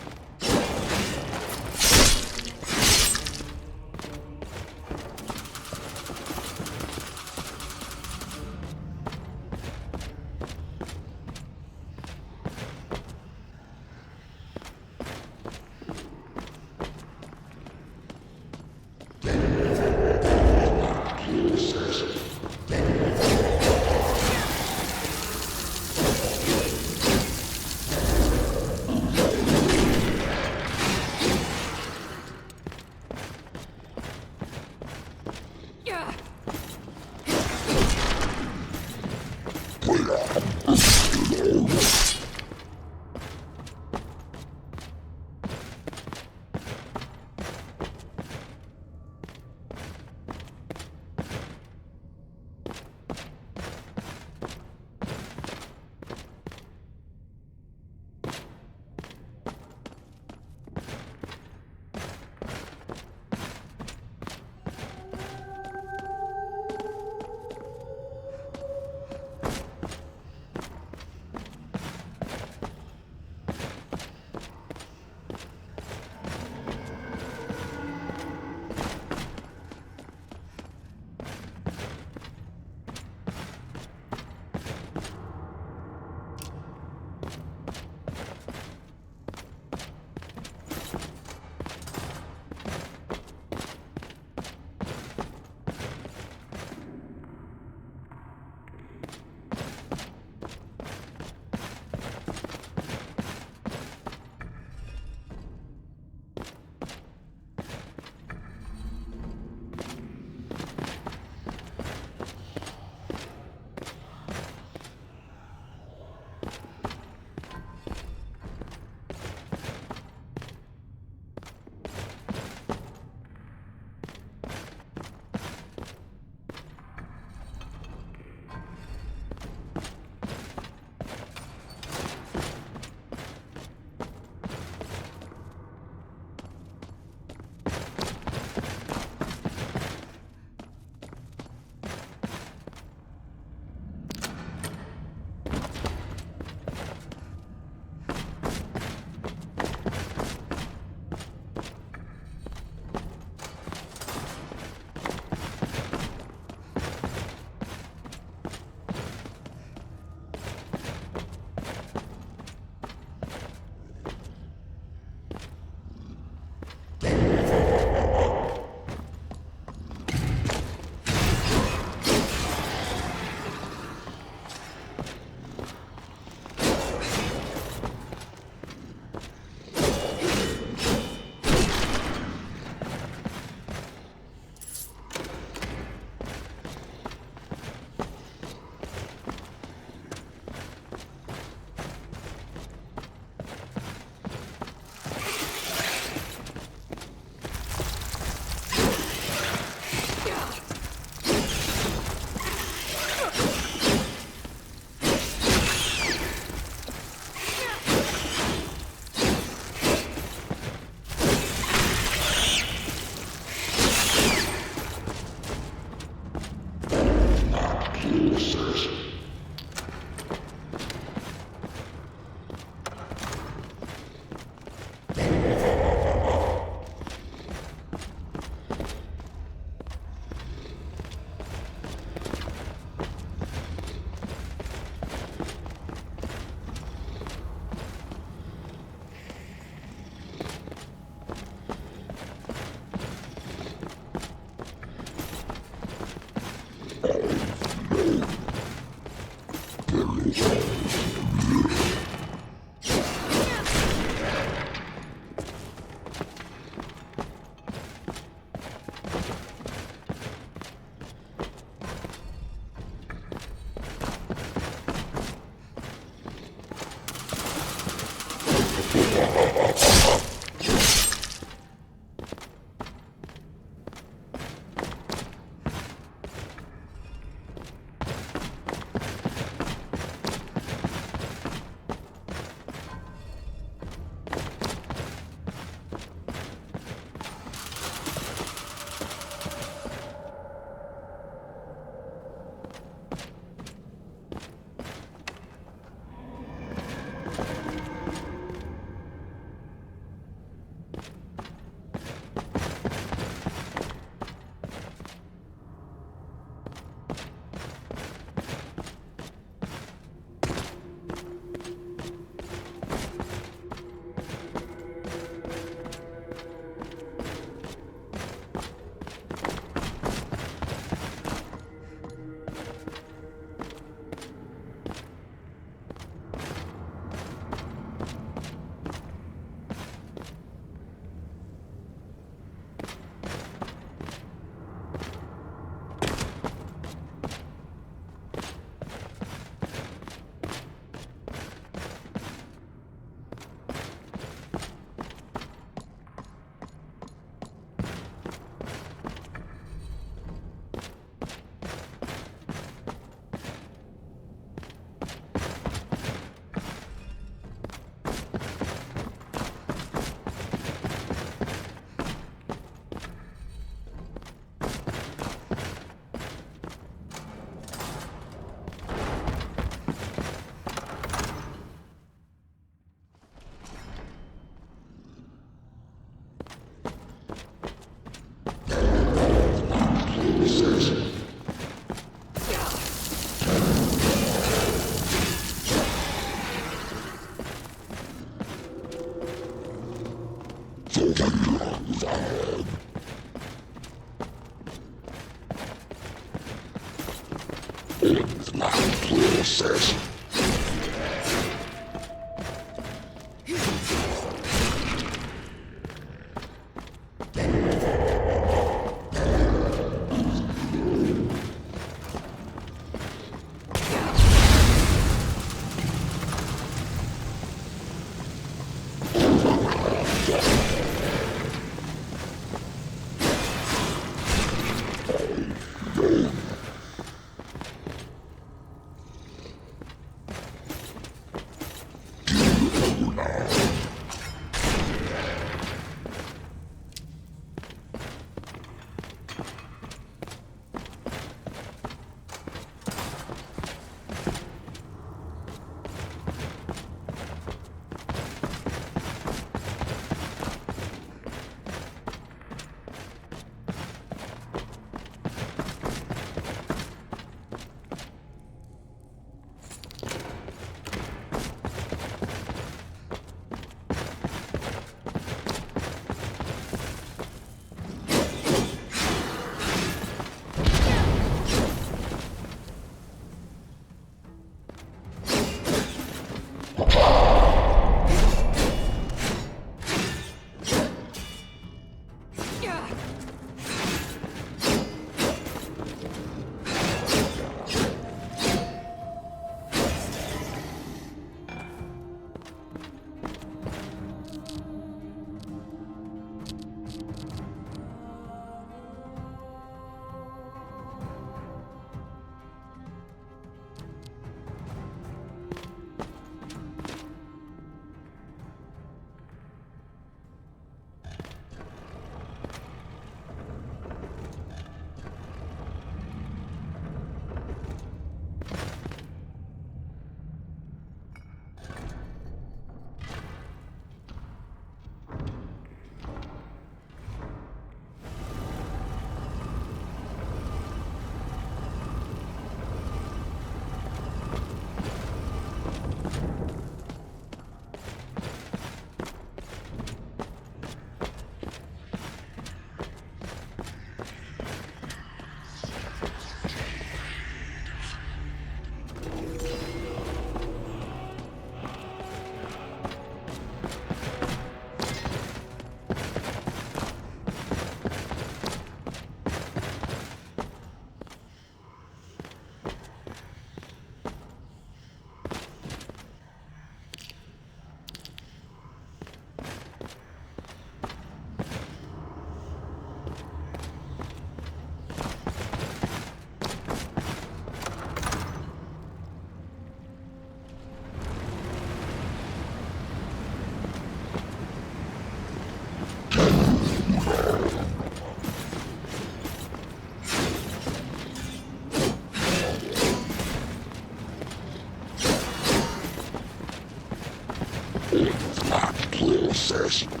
process.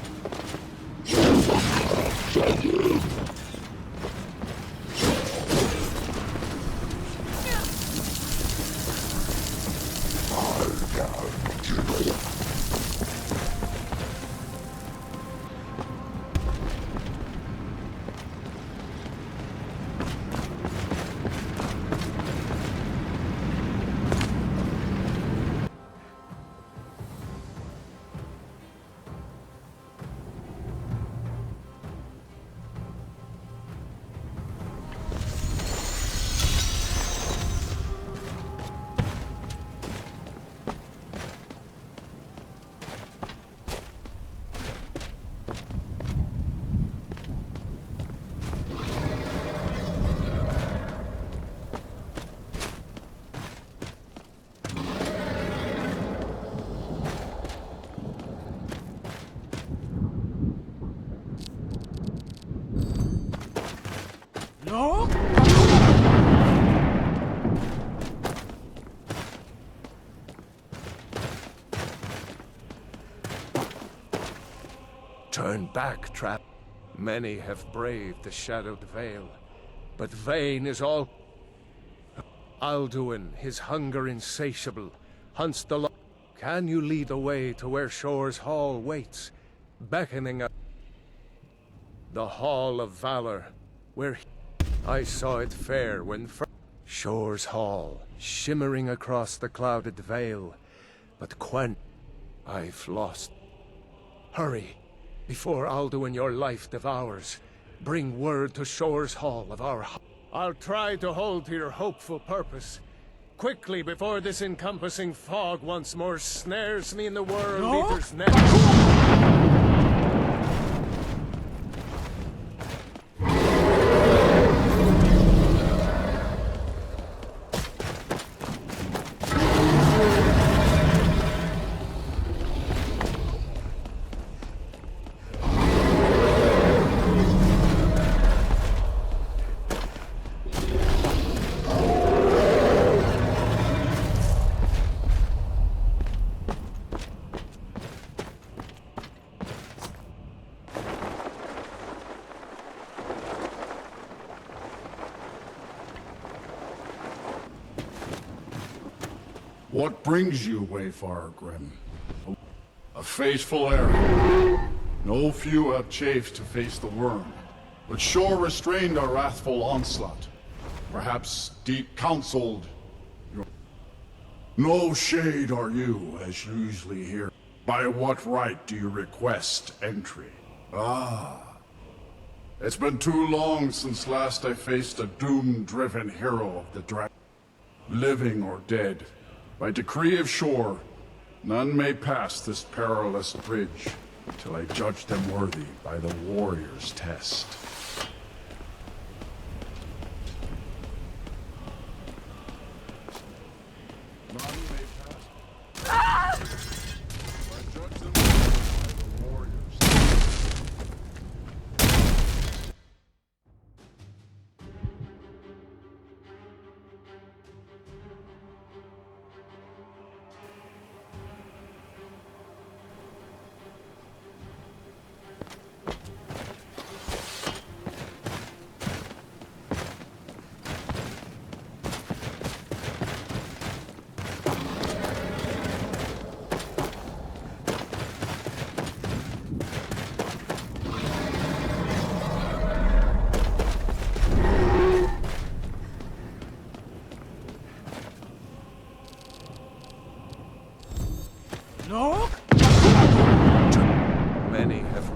No? Turn back, trap. Many have braved the shadowed veil, but vain is all. Alduin, his hunger insatiable, hunts the Can you lead the way to where Shore's hall waits, beckoning us? The Hall of Valor, where I saw it fair when Shore's Hall, shimmering across the clouded veil. But I've lost. Hurry, before Alduin your life devours. Bring word to Shore's Hall of our... I'll try to hold to your hopeful purpose. Quickly, before this encompassing fog once more snares me in the World Eater's net. What brings you, Wayfarer Grim? A faithful errand. No few have chafed to face the worm, but Shore restrained our wrathful onslaught. Perhaps deep counseled your... No shade are you, as usually here. By what right do you request entry? Ah. It's been too long since last I faced a doom-driven hero of the dragon. Living or dead, by decree of Shore, none may pass this perilous bridge till I judge them worthy by the warrior's test. None may pass. Till I judge them worthy by the warrior's test. Many have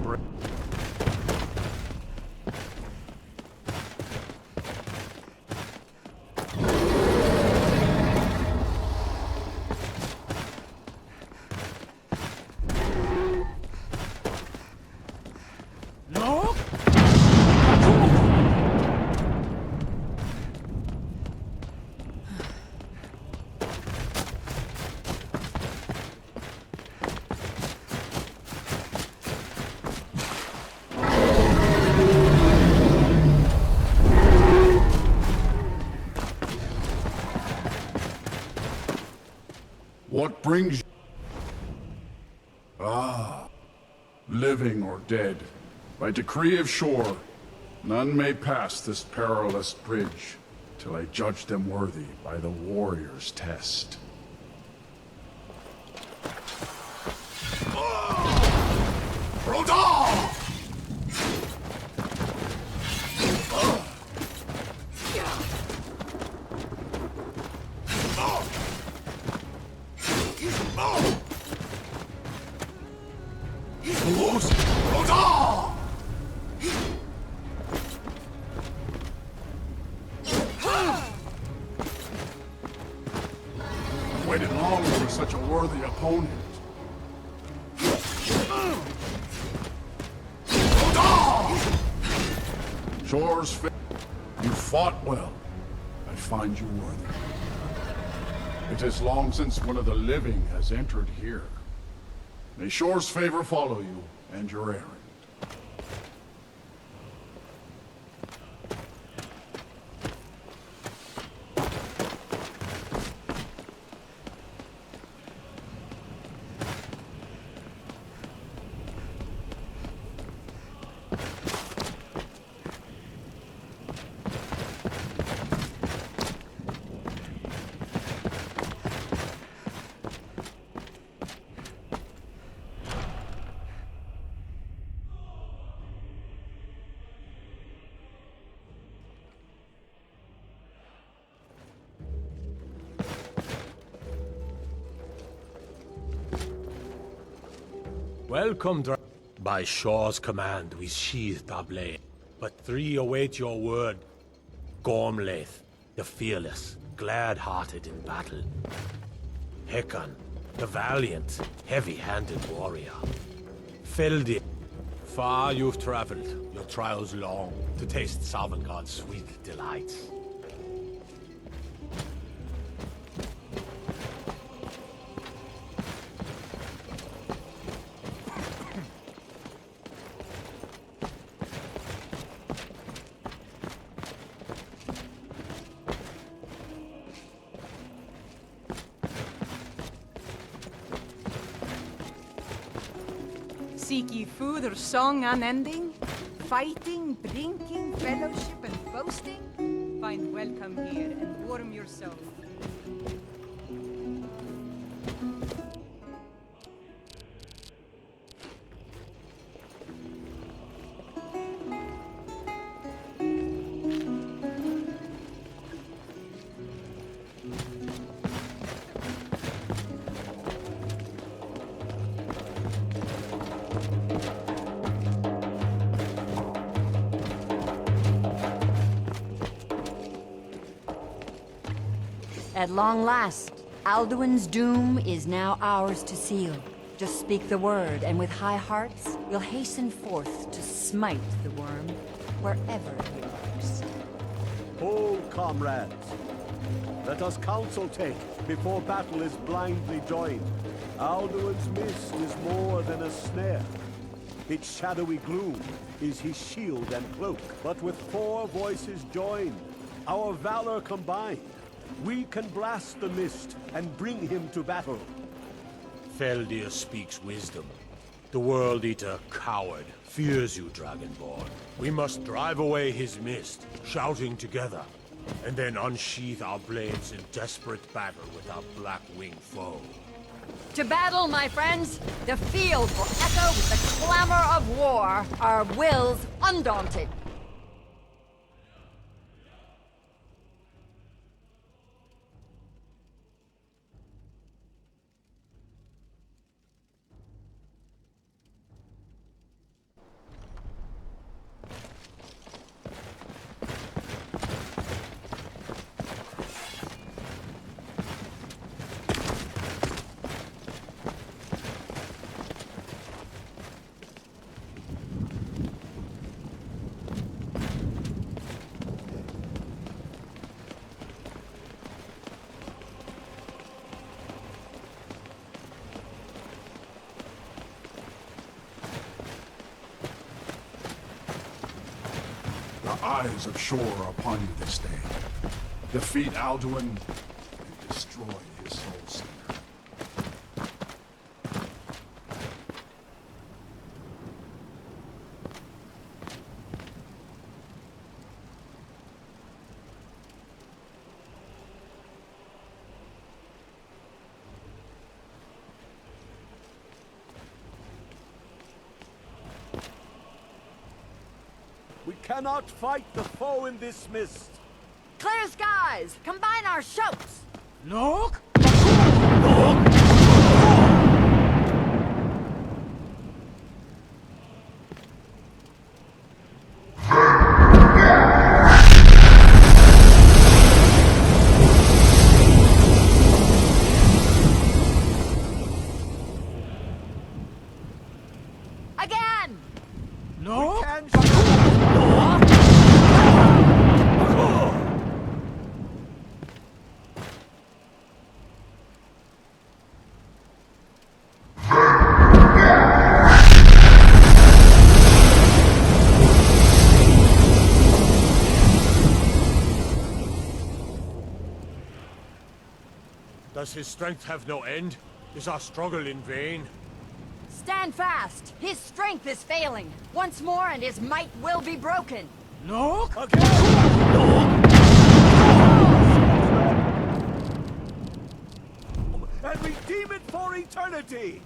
What brings you? Ah, living or dead, by decree of Shore, none may pass this perilous bridge till I judge them worthy by the warrior's test. Rodal! Waited long for such a worthy opponent. Shore's fit. You fought well. I find you worthy. It is long since one of the living has entered here. May Shore's favor follow you and your errand. Welcome, By Shaw's command, we sheathed our blade. But 3 await your word. Gormlaith, the fearless, glad-hearted in battle. Hecon, the valiant, heavy-handed warrior. Feldir, far you've traveled, your trials long, to taste Sovngarde's sweet delights. Seek ye food or song unending? Fighting, drinking, fellowship, and boasting? Find welcome here and warm your soul. At long last, Alduin's doom is now ours to seal. Just speak the word, and with high hearts, we'll hasten forth to smite the worm wherever he lurks. Hold, comrades. Let us counsel take before battle is blindly joined. Alduin's mist is more than a snare. Its shadowy gloom is his shield and cloak. But with 4 voices joined, our valor combined, we can blast the mist and bring him to battle. Feldir speaks wisdom. The World Eater, coward, fears you, Dragonborn. We must drive away his mist, shouting together, and then unsheath our blades in desperate battle with our black-winged foe. To battle, my friends! The field will echo with the clamor of war, our wills undaunted. The eyes of Shore are upon you this day. Defeat Alduin and destroy his soul sinner. We cannot fight the foe in this mist. Clear skies! Combine our shouts! Look! Again! No? Does his strength have no end? Is our struggle in vain? Stand fast! His strength is failing. Once more and his might will be broken. Look! And redeem it for eternity!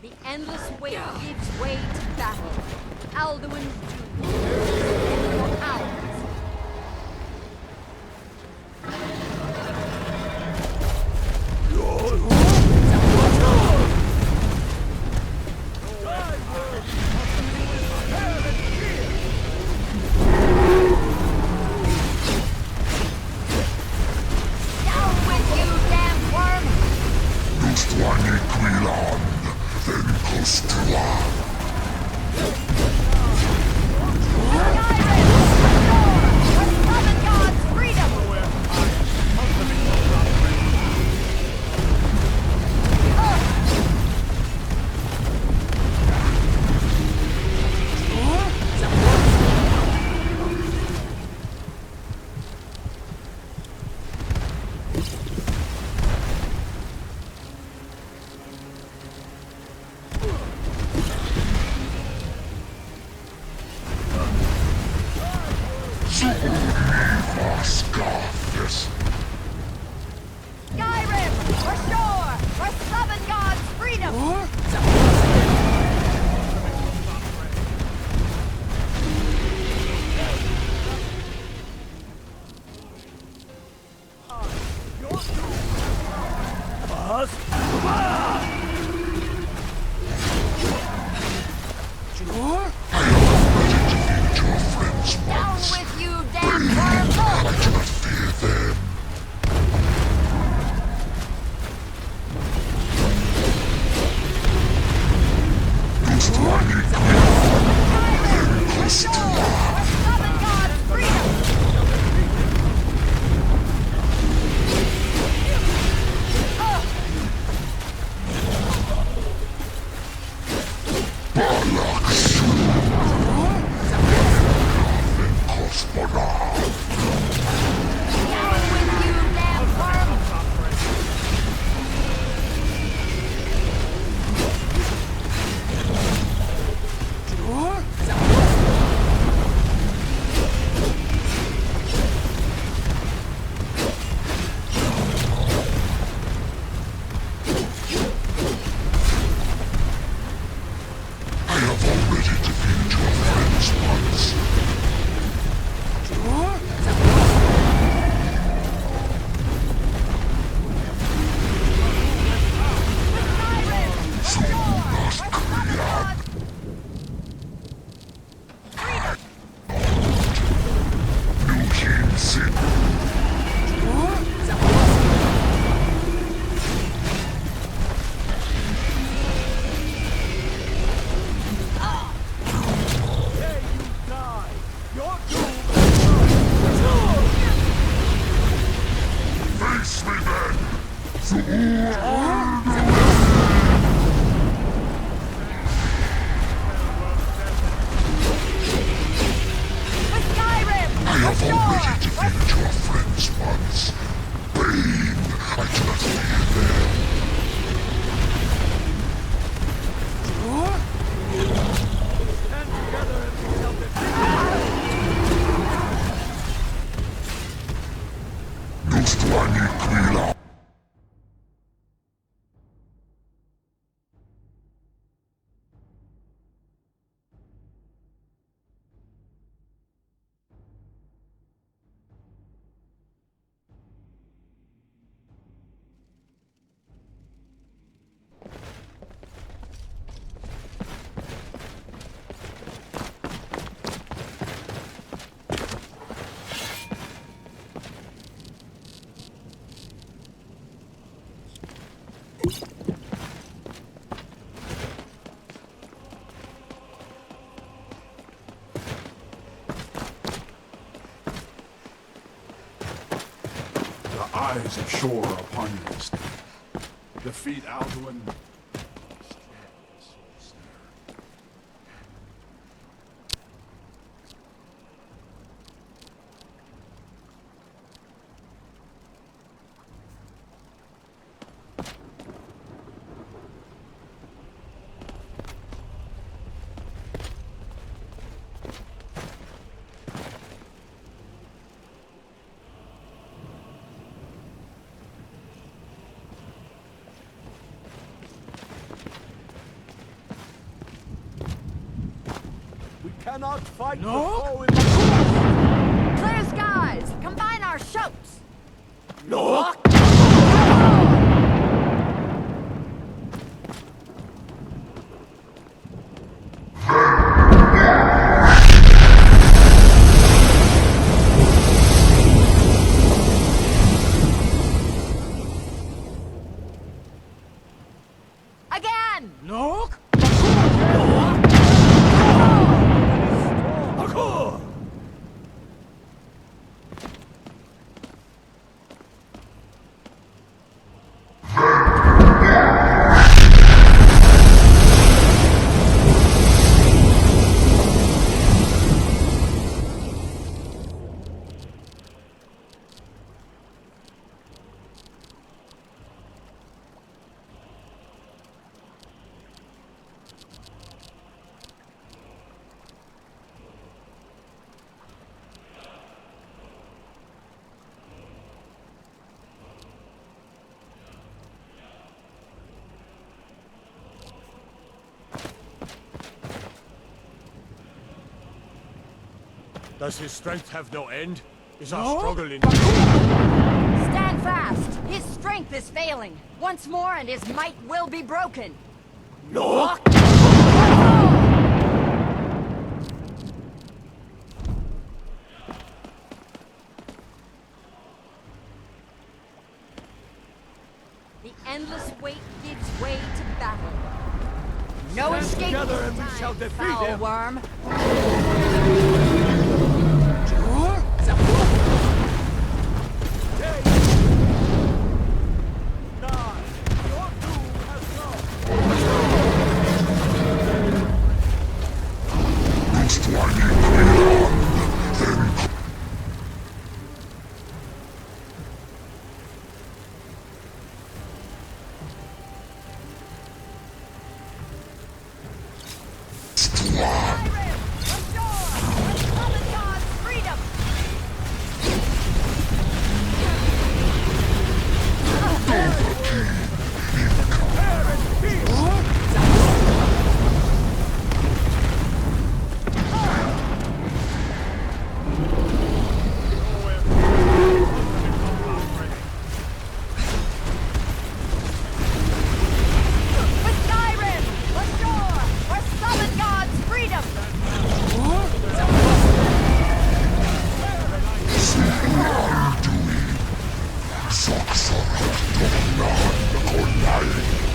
The endless wait gives way to battle. Alduin's doom is ours. Skyrim! Ashore! For Seven Gods' freedom! Down with you, damn worm! Eyes of shore upon you this day. Defeat Alduin. Cannot fight No? the foe in the Clear skies! Combine our shouts! No! Does his strength have no end? Is our struggle in... Stand fast! His strength is failing. Once more and his might will be broken. No! The endless wait gives way to battle. No Stand escape together this and we time, shall defeat foul him. worm. Saksarat Domnan Kolai